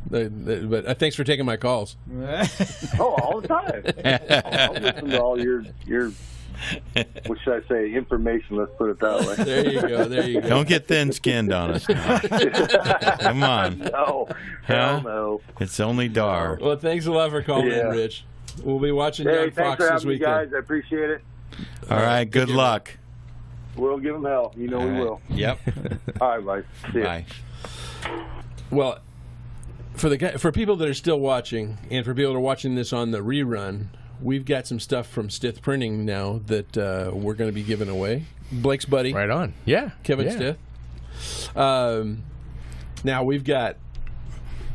but thanks for taking my calls. Oh, all the time. I'll listen to all your what should I say, information, let's put it that way. There you go. Don't get thin-skinned on us now. Come on. No. Hell no. It's only Darr. Well, thanks a lot for calling in, Rich. We'll be watching you on Fox this weekend. Guys. I appreciate it. All right, good luck. We'll give them hell. We will. Yep. All right, bye. See ya. Bye. Well, for people that are still watching, and for people that are watching this on the rerun, we've got some stuff from Stith Printing now that we're going to be giving away. Blake's buddy. Right on. Yeah. Kevin Stith. Now, we've got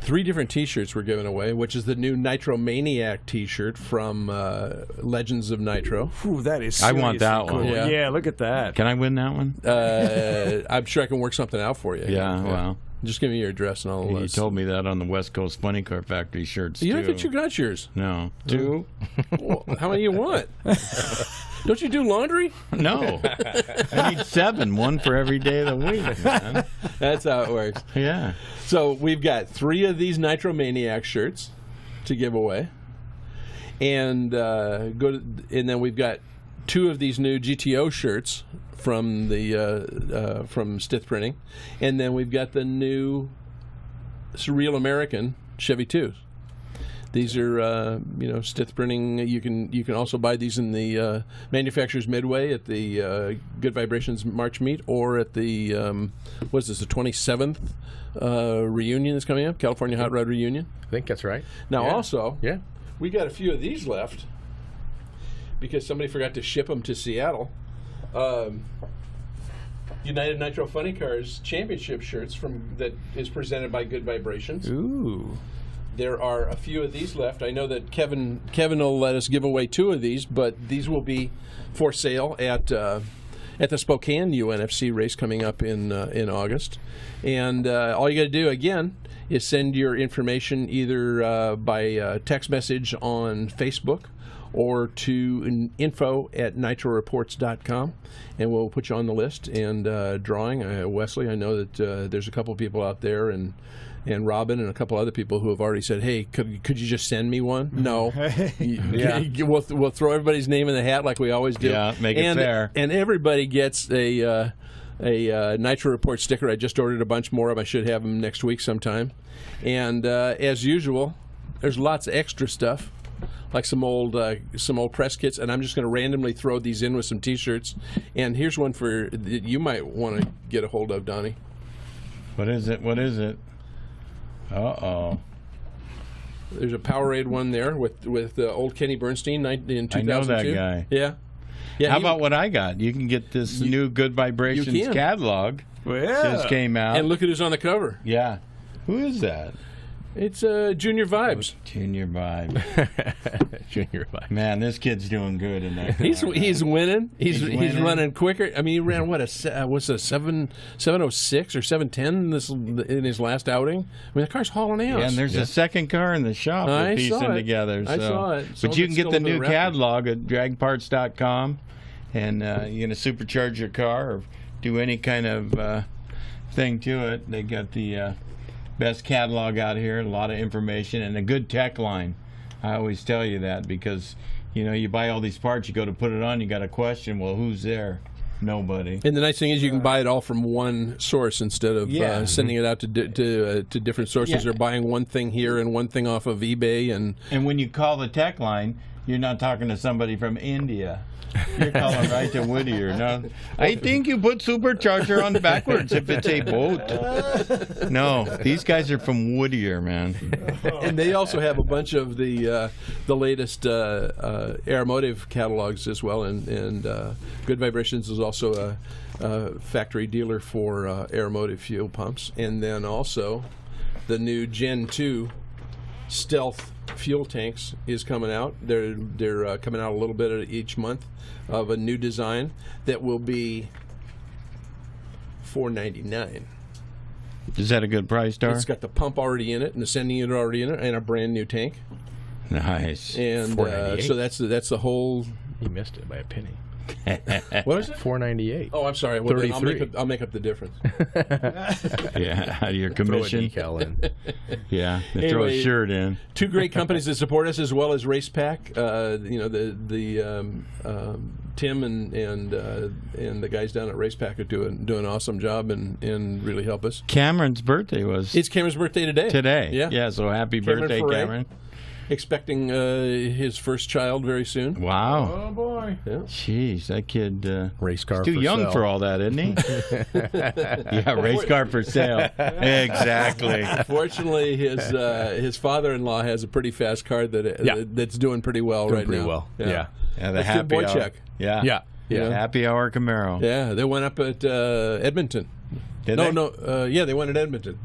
3 different T-shirts we're giving away, which is the new Nitro Maniac T-shirt from Legends of Nitro. Ooh, that is I want that cool. one. Yeah, look at that. Can I win that one? I'm sure I can work something out for you. Yeah, well. Just give me your address and all You told me that on the West Coast Funny Car Factory shirts, I too. think you got yours. No. 2? Well, how many you want? Don't you do laundry? No. I need 7, 1 for every day of the week, man. That's how it works. Yeah. So we've got 3 of these Nitro Maniac shirts to give away, and then we've got 2 of these new GTO shirts from the from Stith Printing, and then we've got the new Surreal American Chevy 2s. These are, Stith Printing. You can also buy these in the Manufacturers Midway at the Good Vibrations March meet, or at the what is this, the 27th reunion that's coming up, California Hot Rod Reunion. I think that's right. Now, also, yeah, we got a few of these left because somebody forgot to ship them to Seattle. United Nitro Funny Cars Championship shirts that is presented by Good Vibrations. Ooh. There are a few of these left. I know that Kevin will let us give away 2 of these, but these will be for sale at the Spokane UNFC race coming up in August. And all you got to do, again, is send your information either by text message on Facebook or to info@nitroreports.com, and we'll put you on the list and drawing. Wesley, I know that there's a couple people out there, and Robin and a couple other people who have already said, "Hey, could you just send me one?" No, we'll throw everybody's name in the hat like we always do. Yeah, make it fair. And everybody gets a Nitro Report sticker. I just ordered a bunch more of them. I should have them next week sometime. And as usual, there's lots of extra stuff, like some old press kits, and I'm just going to randomly throw these in with some T-shirts. And here's one for that you might want to get a hold of, Donnie. What is it? Uh-oh. There's a Powerade one there with old Kenny Bernstein in 2002. I know that guy. Yeah. How about what I got? You can get this new Good Vibrations catalog. Just came out. And look at who's on the cover. Yeah. Who is that? It's Junior Vibes. Junior Vibe. Junior Vibe. Man, this kid's doing good in that car. He's winning. He's winning. running quicker. I mean, he ran what's a 706 or 710 in his last outing. I mean, the car's hauling ass. Yeah, and there's a second car in the shop we're piecing together. I saw it. But you can get the new catalog at dragparts.com, and you're going to supercharge your car or do any kind of thing to it. They got the best catalog out here, a lot of information, and a good tech line. I always tell you that because, you buy all these parts, you go to put it on, you got a question, well, who's there? Nobody. And the nice thing is you can buy it all from one source instead of sending it out to different sources or buying one thing here and one thing off of eBay. And when you call the tech line, you're not talking to somebody from India. You're calling right to Whittier. No, I think you put supercharger on backwards if it's a boat. No, these guys are from Whittier, man. And they also have a bunch of the latest Aeromotive catalogs as well. And Good Vibrations is also a factory dealer for Aeromotive fuel pumps. And then also the new Gen 2 Stealth fuel tanks is coming out. They're coming out a little bit each month of a new design that will be $4.99. Is that a good price, Darr? It's got the pump already in it and the sending unit already in it and a brand new tank. Nice. And so that's the whole. You missed it by a penny. What is it? $4.98. Oh, I'm sorry. Well, I'll make up the difference. Yeah, out of your commission. Throw a decal in. Yeah, throw a shirt in. 2 great companies that support us, as well as RacePack. Tim and the guys down at RacePack are doing an awesome job and really help us. Cameron's birthday was. It's Cameron's birthday today. Today. Yeah. Yeah. So happy birthday, Cameron. Expecting his first child very soon. Wow. Oh boy. Yeah. Jeez, that kid race car he's too for young sale. For all that, isn't he? Yeah, race car for sale. Exactly. Fortunately, his father-in-law has a pretty fast car that's doing pretty well doing right pretty now. well. Yeah, the that's happy good boy hour. check. Yeah. Happy hour Camaro. Yeah, they went up at Edmonton. Did they? Yeah, they went at Edmonton.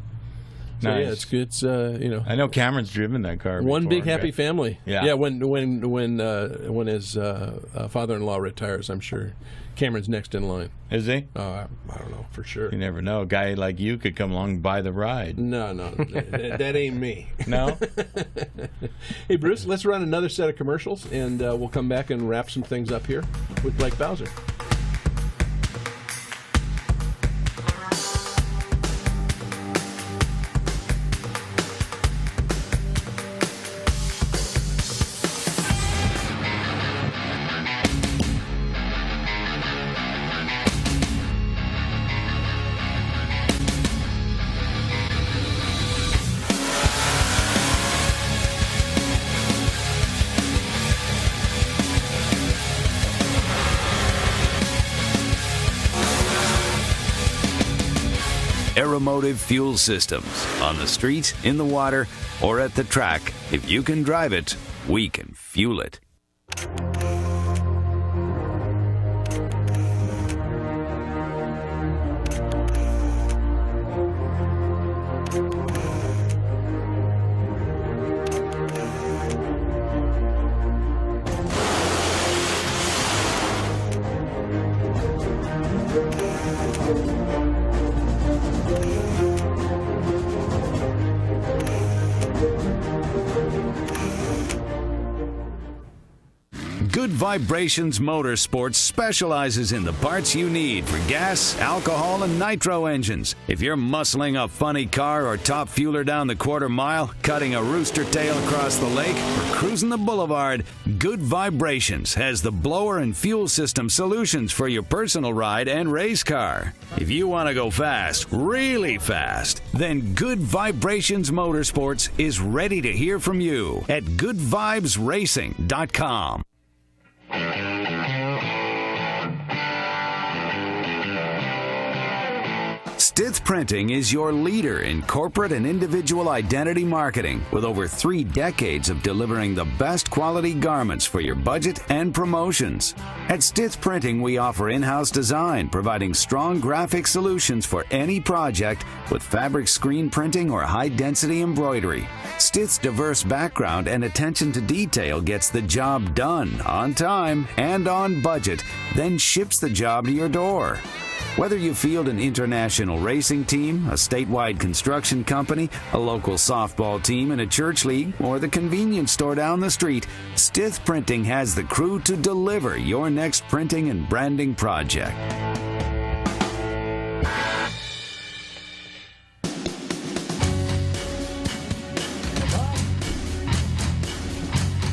So nice. yeah, it's I know Cameron's driven that car. One before, big happy family. Yeah. When his father-in-law retires, I'm sure Cameron's next in line. Is he? I don't know for sure. You never know. A guy like you could come along and buy the ride. No, that ain't me. No. Hey, Bruce, let's run another set of commercials, and we'll come back and wrap some things up here with Blake Bowser. Aeromotive Fuel Systems. On the street, in the water, or at the track. If you can drive it, we can fuel it. Good Vibrations Motorsports specializes in the parts you need for gas, alcohol, and nitro engines. If you're muscling a funny car or top fueler down the quarter mile, cutting a rooster tail across the lake, or cruising the boulevard, Good Vibrations has the blower and fuel system solutions for your personal ride and race car. If you want to go fast, really fast, then Good Vibrations Motorsports is ready to hear from you at goodvibesracing.com. Stith Printing is your leader in corporate and individual identity marketing, with over 3 decades of delivering the best quality garments for your budget and promotions. At Stith Printing, we offer in-house design, providing strong graphic solutions for any project with fabric screen printing or high-density embroidery. Stith's diverse background and attention to detail gets the job done on time and on budget, then ships the job to your door. Whether you field an international racing team, a statewide construction company, a local softball team in a church league, or the convenience store down the street, Stith Printing has the crew to deliver your next printing and branding project.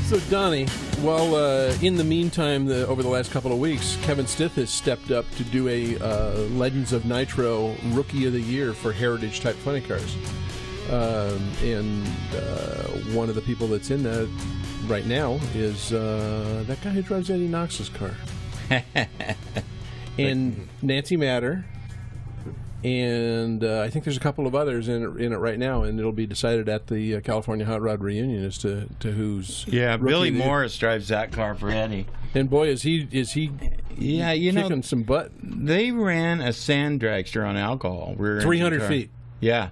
So, Donnie, well, in the meantime, over the last couple of weeks, Kevin Stith has stepped up to do a Legends of Nitro Rookie of the Year for Heritage-type funny cars. And one of the people that's in that right now is that guy who drives Eddie Knox's car. And Nancy Matter. And I think there's a couple of others in it right now, and it'll be decided at the California Hot Rod Reunion as to who's. Yeah, Billy Morris drives that car for Eddie. And boy, is he yeah, kicking some butt. They ran a sand dragster on alcohol. 300 feet. Yeah,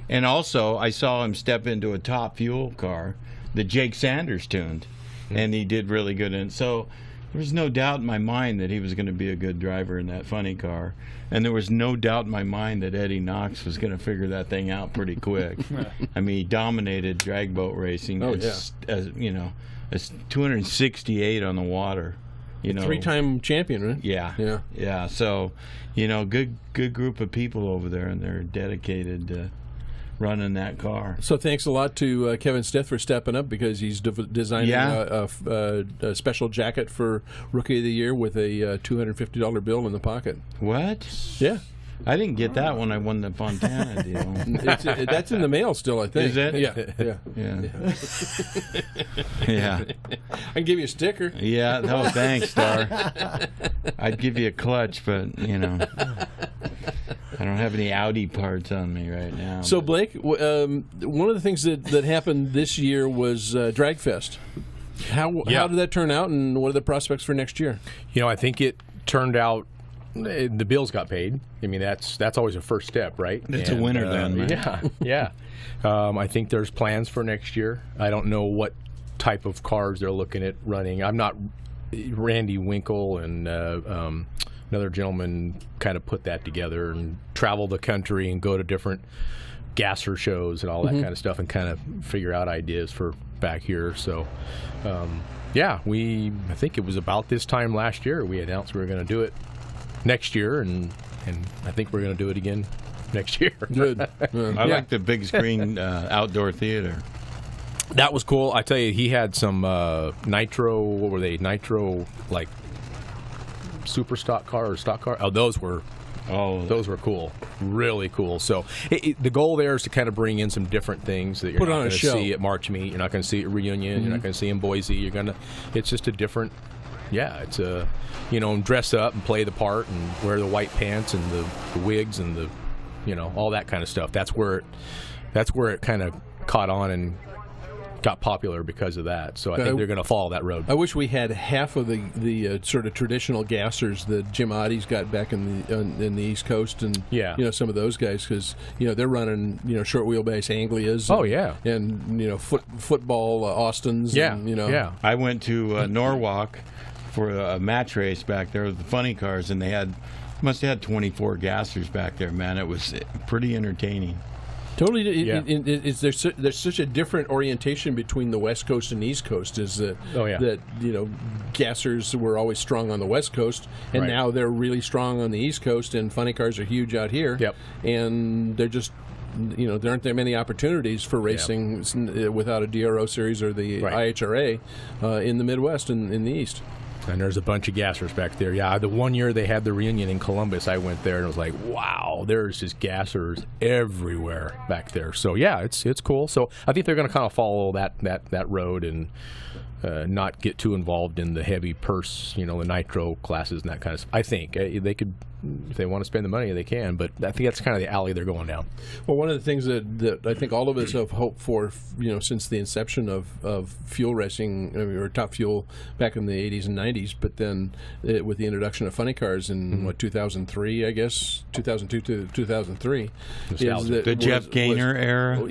and also I saw him step into a top fuel car that Jake Sanders tuned, and he did really good in it. So there was no doubt in my mind that he was going to be a good driver in that funny car. And there was no doubt in my mind that Eddie Knox was going to figure that thing out pretty quick. I mean, he dominated drag boat racing. Oh, as 268 on the water. You know, 3-time champion, right? Yeah. So, good group of people over there, and they're dedicated to running that car. So thanks a lot to Kevin Stith for stepping up, because he's designing a special jacket for Rookie of the Year with a $250 bill in the pocket. What? Yeah. I didn't get that when I won the Fontana deal. That's in the mail still, I think. Is it? Yeah. Yeah. I can give you a sticker. Yeah. Oh, thanks, Darr. I'd give you a clutch, but I don't have any Audi parts on me right now. So, Blake, one of the things that happened this year was Dragfest. How did that turn out, and what are the prospects for next year? I think it turned out. The bills got paid. I mean, that's always a first step, right? It's a winner then, right? Yeah. I think there's plans for next year. I don't know what type of cars they're looking at running. I'm not. Randy Winkle and another gentleman kind of put that together and travel the country and go to different gasser shows and all that kind of stuff and kind of figure out ideas for back here. So, I think it was about this time last year we announced we were going to do it next year, and I think we're going to do it again next year. Good. I like the big screen outdoor theater. That was cool. I tell you, he had some nitro. What were they? Nitro, like super stock car or stock car. Those were cool. Really cool. So the goal there is to kind of bring in some different things that you're not going to see at March Meet. You're not going to see at Reunion. You're not going to see in Boise. It's just a different. Yeah, it's dress up and play the part and wear the white pants and the wigs and the, all that kind of stuff. That's where it kind of caught on and got popular because of that. So I think they're going to follow that road. I wish we had half of the sort of traditional gassers that Jim Oddy's got back in the East Coast, and some of those guys, because they're running short wheelbase Anglias. And football Austins. I went to Norwalk for a match race back there with the funny cars, and they must have had 24 gassers back there. Man, it was pretty entertaining. Totally. There's such a different orientation between the West Coast and East Coast. Is that that gassers were always strong on the West Coast, and now they're really strong on the East Coast, and funny cars are huge out here. Yep. And they're just there aren't that many opportunities for racing without a DRO series or the IHRA in the Midwest and in the East. And there's a bunch of gassers back there. Yeah, the one year they had the reunion in Columbus, I went there and it was like, wow, there's just gassers everywhere back there. So yeah, it's cool. So I think they're going to kind of follow that road and not get too involved in the heavy purse, the nitro classes and that kind of stuff. I think they could, if they want to spend the money, they can. But I think that's kind of the alley they're going down. Well, one of the things that I think all of us have hoped for, since the inception of fuel racing or top fuel back in the 80s and 90s, but then with the introduction of funny cars in 2003, I guess 2002 to 2003, the Jeff Gaynor era.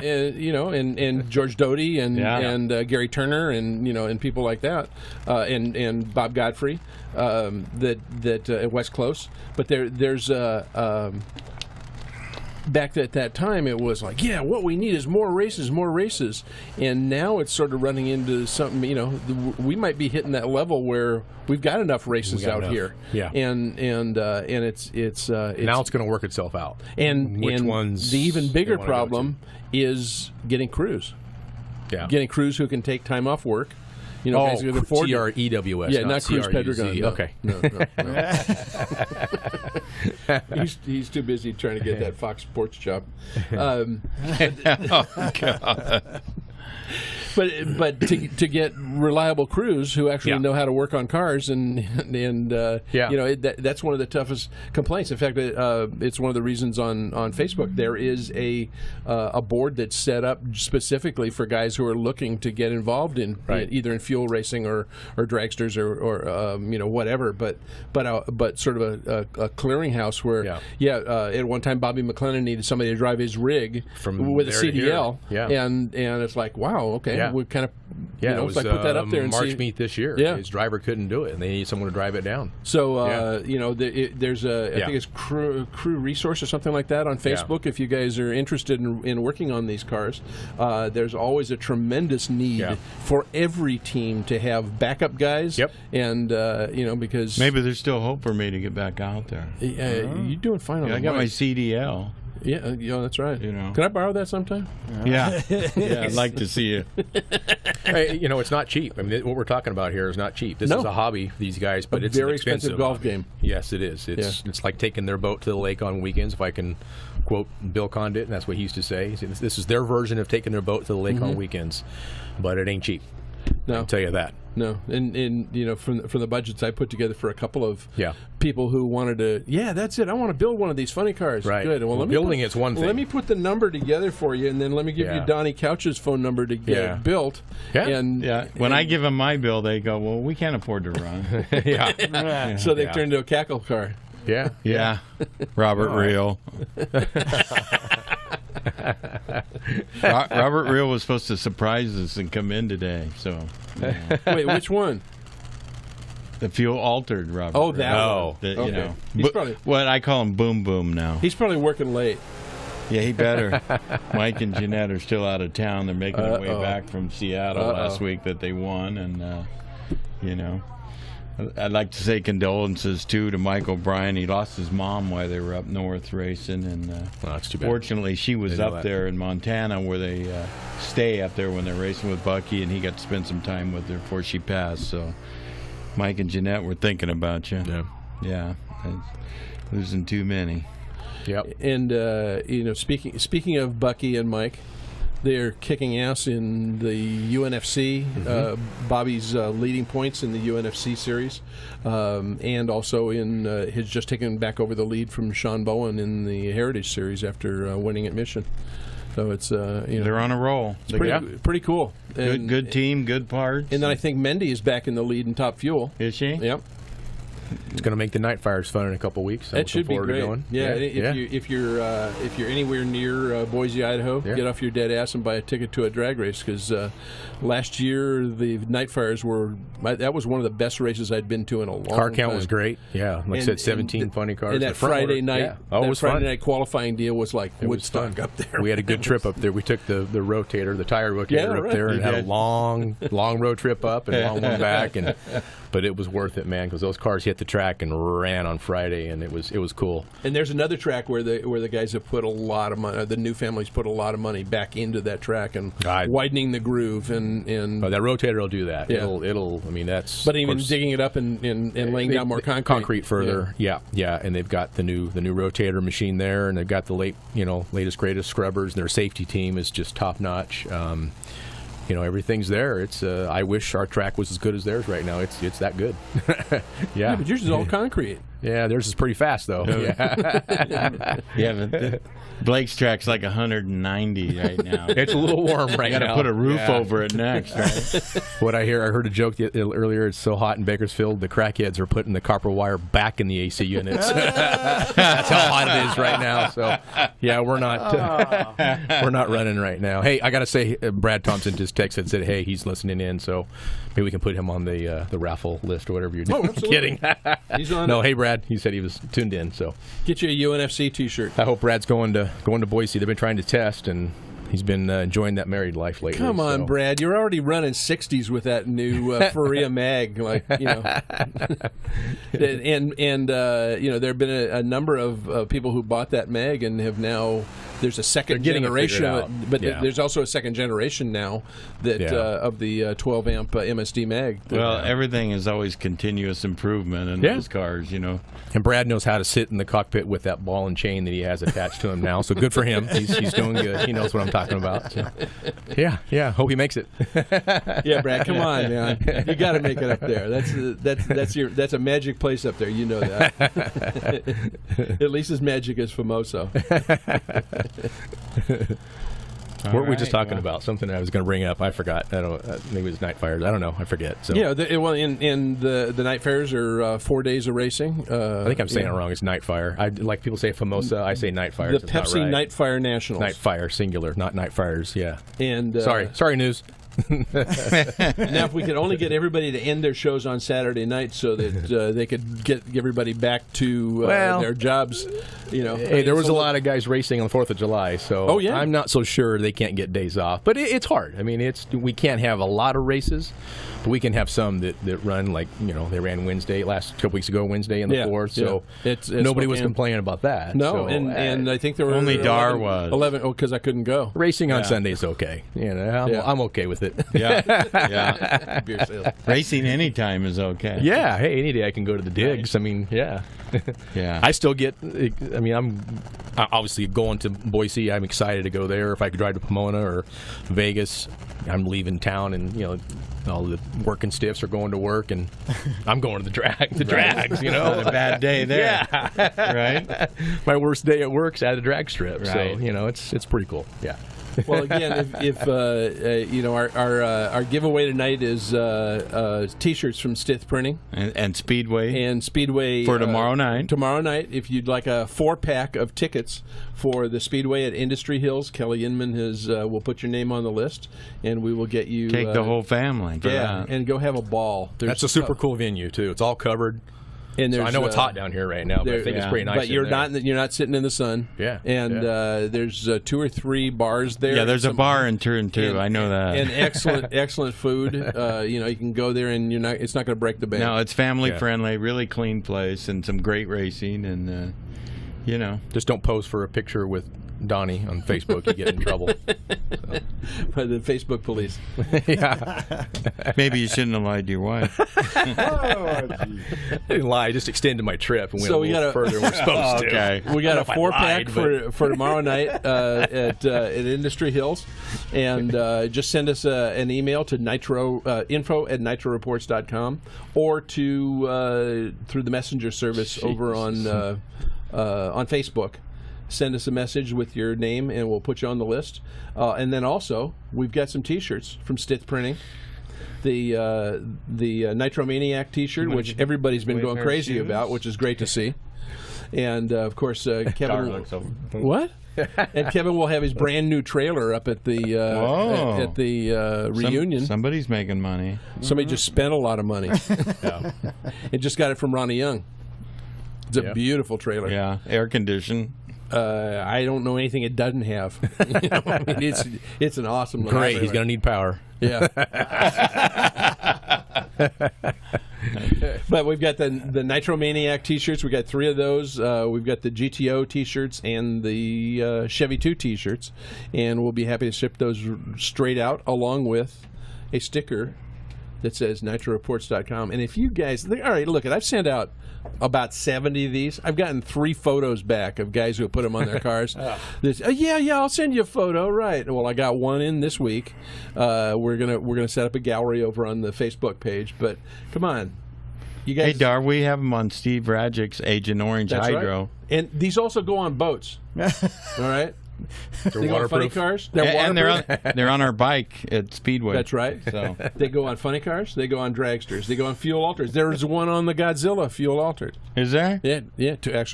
And George Doty and Gary Turner and people like that, and Bob Godfrey. That West Close, but there's back at that time it was like, what we need is more races, and now it's sort of running into something. We might be hitting that level where we've got enough races out here, and it's now it's going to work itself out. And ones the even bigger problem is getting crews, getting crews who can take time off work. Guys who can afford TREWS. Yeah, not Cruz Pedregon. No. Okay. No. He's too busy trying to get that Fox Sports job. Oh, God. But to get reliable crews who actually know how to work on cars and that's one of the toughest complaints. In fact, it's one of the reasons on Facebook there is a board that's set up specifically for guys who are looking to get involved in either in fuel racing or dragsters or whatever. But sort of a clearinghouse where at one time Bobby McLennan needed somebody to drive his rig with a CDL and it's like, wow, okay. We kind of, it was like put that up there and March see. meet this year. Yeah. His driver couldn't do it, and they need someone to drive it down. So, there's I think it's crew resource or something like that on Facebook. If you guys are interested in working on these cars, there's always a tremendous need for every team to have backup guys. Yep. And because maybe there's still hope for me to get back out there. You're doing fine on I got my CDL. Yeah, that's right. Can I borrow that sometime? Yeah. I'd like to see you. Hey, it's not cheap. I mean, what we're talking about here is not cheap. This is a hobby for these guys, but it's very an expensive golf hobby. Game. Yes, it is. It's like taking their boat to the lake on weekends, if I can quote Bill Condit, and that's what he used to say. This is their version of taking their boat to the lake on weekends, but it ain't cheap. No. I'll tell you that. No, and from the budgets I put together for a couple of people who wanted to, that's it. I want to build one of these funny cars. Right. Good. Well, building it's one thing. Let me put the number together for you, and then let me give you Donnie Couch's phone number to get it built. Yeah. And when I give them my bill, they go, "Well, we can't afford to run." So they turned to a cackle car. Yeah. Yeah. Robert Reel. Robert Reel was supposed to surprise us and come in today. So, wait, which one? The fuel altered Robert. Oh, that one. Okay. He's probably what I call him, Boom Boom now. He's probably working late. Yeah, he better. Mike and Jeanette are still out of town. They're making their way back from Seattle last week that they won, and I'd like to say condolences too to Mike O'Brien. He lost his mom while they were up north racing, and that's too bad. Fortunately, she was up there in Montana where they stay up there when they're racing with Bucky, and he got to spend some time with her before she passed. So, Mike and Jeanette were thinking about you. Yeah, losing too many. Yep. And speaking of Bucky and Mike, they're kicking ass in the UNFC. Bobby's leading points in the UNFC series, and also in has just taken back over the lead from Sean Bowen in the Heritage Series after winning at Mission. So it's they're on a roll. It's pretty cool. And, good team, good parts. And then I think Mendy is back in the lead in Top Fuel. Is she? Yep. It's going to make the night fires fun in a couple weeks. That should be great. Yeah, if you're anywhere near Boise, Idaho, get off your dead ass and buy a ticket to a drag race, because last year the night fires that was one of the best races I'd been to in a long time. Car count was great. Yeah, like I said, 17 funny cars. And that Friday night, it was Friday fun. night qualifying deal was like Woodstock up there. We had a good trip up there. We took the rotator, the tire rotator up there, and had a long road trip up and a long one back, but it was worth it, man, because those cars hit the track and ran on Friday, and it was cool. And there's another track where the guys have put a lot of money, the new families put a lot of money back into that track and widening the groove and that rotator will do that. Yeah. It'll I mean, that's, but even digging it up and laying down more concrete further. Yeah, and they've got the new rotator machine there, and they've got the latest greatest scrubbers. Their safety team is just top notch. Everything's there. It's I wish our track was as good as theirs right now. It's that good. Yeah, but yours is all concrete. Yeah, theirs is pretty fast though. But Blake's track's like 190 right now. It's a little warm right now. Got to put a roof over it next, right? What I heard a joke earlier. It's so hot in Bakersfield, the crackheads are putting the copper wire back in the AC units. That's how hot it is right now. So, yeah, we're not running right now. Hey, I got to say, Brad Thompson just texted and said, hey, he's listening in, so maybe we can put him on the raffle list or whatever you're doing. Oh, absolutely. Kidding. He's on. No, hey, Brad. He said he was tuned in. So get you a UNFC T-shirt. I hope Brad's going to Boise. They've been trying to test, and he's been enjoying that married life lately. Come on, Brad. You're already running 60s with that new Faria mag, and there have been a number of people who bought that mag and have now. There's a second generation, but there's also a second generation now that of the 12 amp MSD mag. Well, everything is always continuous improvement in those cars, And Brad knows how to sit in the cockpit with that ball and chain that he has attached to him now. So good for him. He's doing good. He knows what I'm talking about. So. Yeah. Hope he makes it. Yeah, Brad, come on, man. You got to make it up there. That's a magic place up there. You know that. At least as magic as Famoso. What were we just talking about? Something I was going to bring up. I forgot. I don't. Maybe it was night fires. I don't know. I forget. So yeah. The night fires are 4 days of racing. I think I'm saying it wrong. It's night fire. I like people say Famosa. I say night fires. The Pepsi Night Fire Nationals. Night fire singular, not night fires. Yeah. And sorry, news. Now, if we could only get everybody to end their shows on Saturday night so that they could get everybody back to their jobs, Hey, there was a lot of guys racing on the 4th of July, so I'm not so sure they can't get days off. But it's hard. I mean, we can't have a lot of races, but we can have some that run like, they ran Wednesday, last couple weeks ago, Wednesday and the 4th, so it's nobody was complaining about that. No, so, and I think there were only Darr was 11 because I couldn't go. Racing on Sunday is okay. I'm okay with it. Yeah. Beer sales. Racing anytime is okay. Yeah. Hey, any day I can go to the digs. Right. I mean, yeah. I still get. I mean, I'm obviously going to Boise. I'm excited to go there. If I could drive to Pomona or Vegas, I'm leaving town, and all the working stiffs are going to work, and I'm going to the drags. A bad day there. Yeah. Right. My worst day at work's at a drag strip. Right. So it's pretty cool. Yeah. Well, again, if our giveaway tonight is T-shirts from Stith Printing and Speedway for tomorrow night. Tomorrow night, if you'd like a 4-pack of tickets for the Speedway at Industry Hills, Kelly Inman will put your name on the list, and we will get you take the whole family. And go have a ball. That's a super cool venue too. It's all covered. And I know it's hot down here right now, but I think it's pretty nice. But you're not sitting in the sun. Yeah. And there's 2 or 3 bars there. Yeah, there's a bar in turn 2. I know that. And excellent food. You can go there and it's not going to break the bank. No, it's family friendly, really clean place, and some great racing, and just don't pose for a picture with Donnie on Facebook, you get in trouble. By the Facebook police. Yeah. Maybe you shouldn't have lied to your wife. I didn't lie. I just extended my trip and went a little further than we're supposed to. Okay. We got a 4-pack for tomorrow night at Industry Hills. And just send us an email to info@nitroreports.com or through the messenger service over on Facebook. Send us a message with your name, and we'll put you on the list. And then also, we've got some T-shirts from Stith Printing. the Nitro Maniac T-shirt, which everybody's been going crazy about, which is great to see. And of course, Kevin. What? And Kevin will have his brand new trailer up at the reunion. Somebody's making money. Somebody just spent a lot of money. It just got it from Ronnie Young. It's a beautiful trailer. Yeah, air conditioned. I don't know anything it doesn't have. You know, I mean, it's an awesome. Great. He's going to need power. Yeah. But we've got the Nitro Maniac T-shirts. We got 3 of those. We've got the GTO T-shirts and the Chevy 2 T-shirts, and we'll be happy to ship those straight out along with a sticker that says NitroReports.com. And if you guys, all right, look, I've sent out about 70 of these. I've gotten 3 photos back of guys who put them on their cars. Yeah, I'll send you a photo. Right. Well, I got one in this week. We're gonna set up a gallery over on the Facebook page. But come on, you guys. Hey, Darr, we have them on Steve Radjick's Agent Orange Hydro. Right. And these also go on boats. All right. They go on funny cars. And they're on our bike at Speedway. That's right. So they go on funny cars. They go on dragsters. They go on fuel alters. There's one on the Godzilla fuel altered. Is there? Yeah.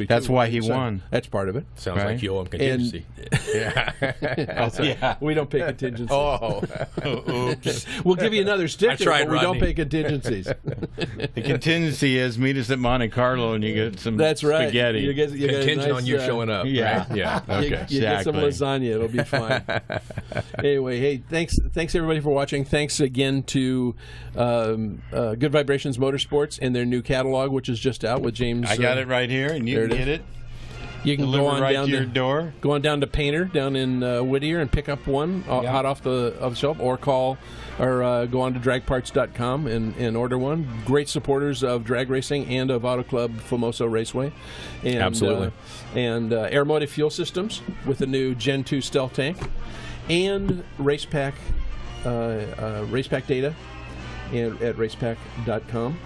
That's why he won. That's part of it. Sounds like fuel and contingency. We don't pay contingencies. Oops. We'll give you another sticker, but we Rodney. don't pay contingencies. The contingency is meet us at Monte Carlo and you get some That's right. spaghetti. You get a Contingent nice, on you showing up. Yeah. Right? Yeah. Okay. You get some lasagna. It'll be fine. Anyway, hey, thanks everybody for watching. Thanks again to Good Vibrations Motorsports and their new catalog, which is just out with James. I got it right here, and you can get it. You can Delivered go on right down to your door. Go on down to Painter down in Whittier and pick up one hot off the shelf, or call or go on to dragparts.com and order one. Great supporters of drag racing and of Auto Club Famoso Raceway. And, Absolutely. And Aeromotive Fuel Systems with the new Gen 2 Stealth Tank, and Racepack data at racepack.com.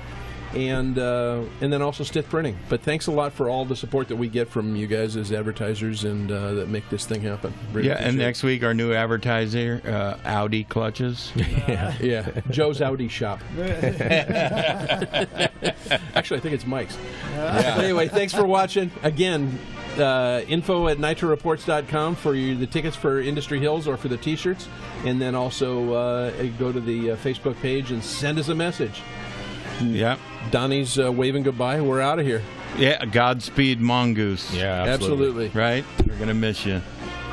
And then also Stith Printing. But thanks a lot for all the support that we get from you guys as advertisers and that make this thing happen. Really and next week our new advertiser, Audi clutches. Yeah, Joe's Audi shop. Actually, I think it's Mike's. Anyway, thanks for watching. Again, info at nitroreports.com for the tickets for Industry Hills or for the T-shirts. And then also go to the Facebook page and send us a message. Yep. Donnie's waving goodbye. We're out of here. Yeah, Godspeed Mongoose. Yeah, absolutely. Absolutely. Right? We're going to miss you.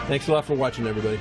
Thanks a lot for watching, everybody.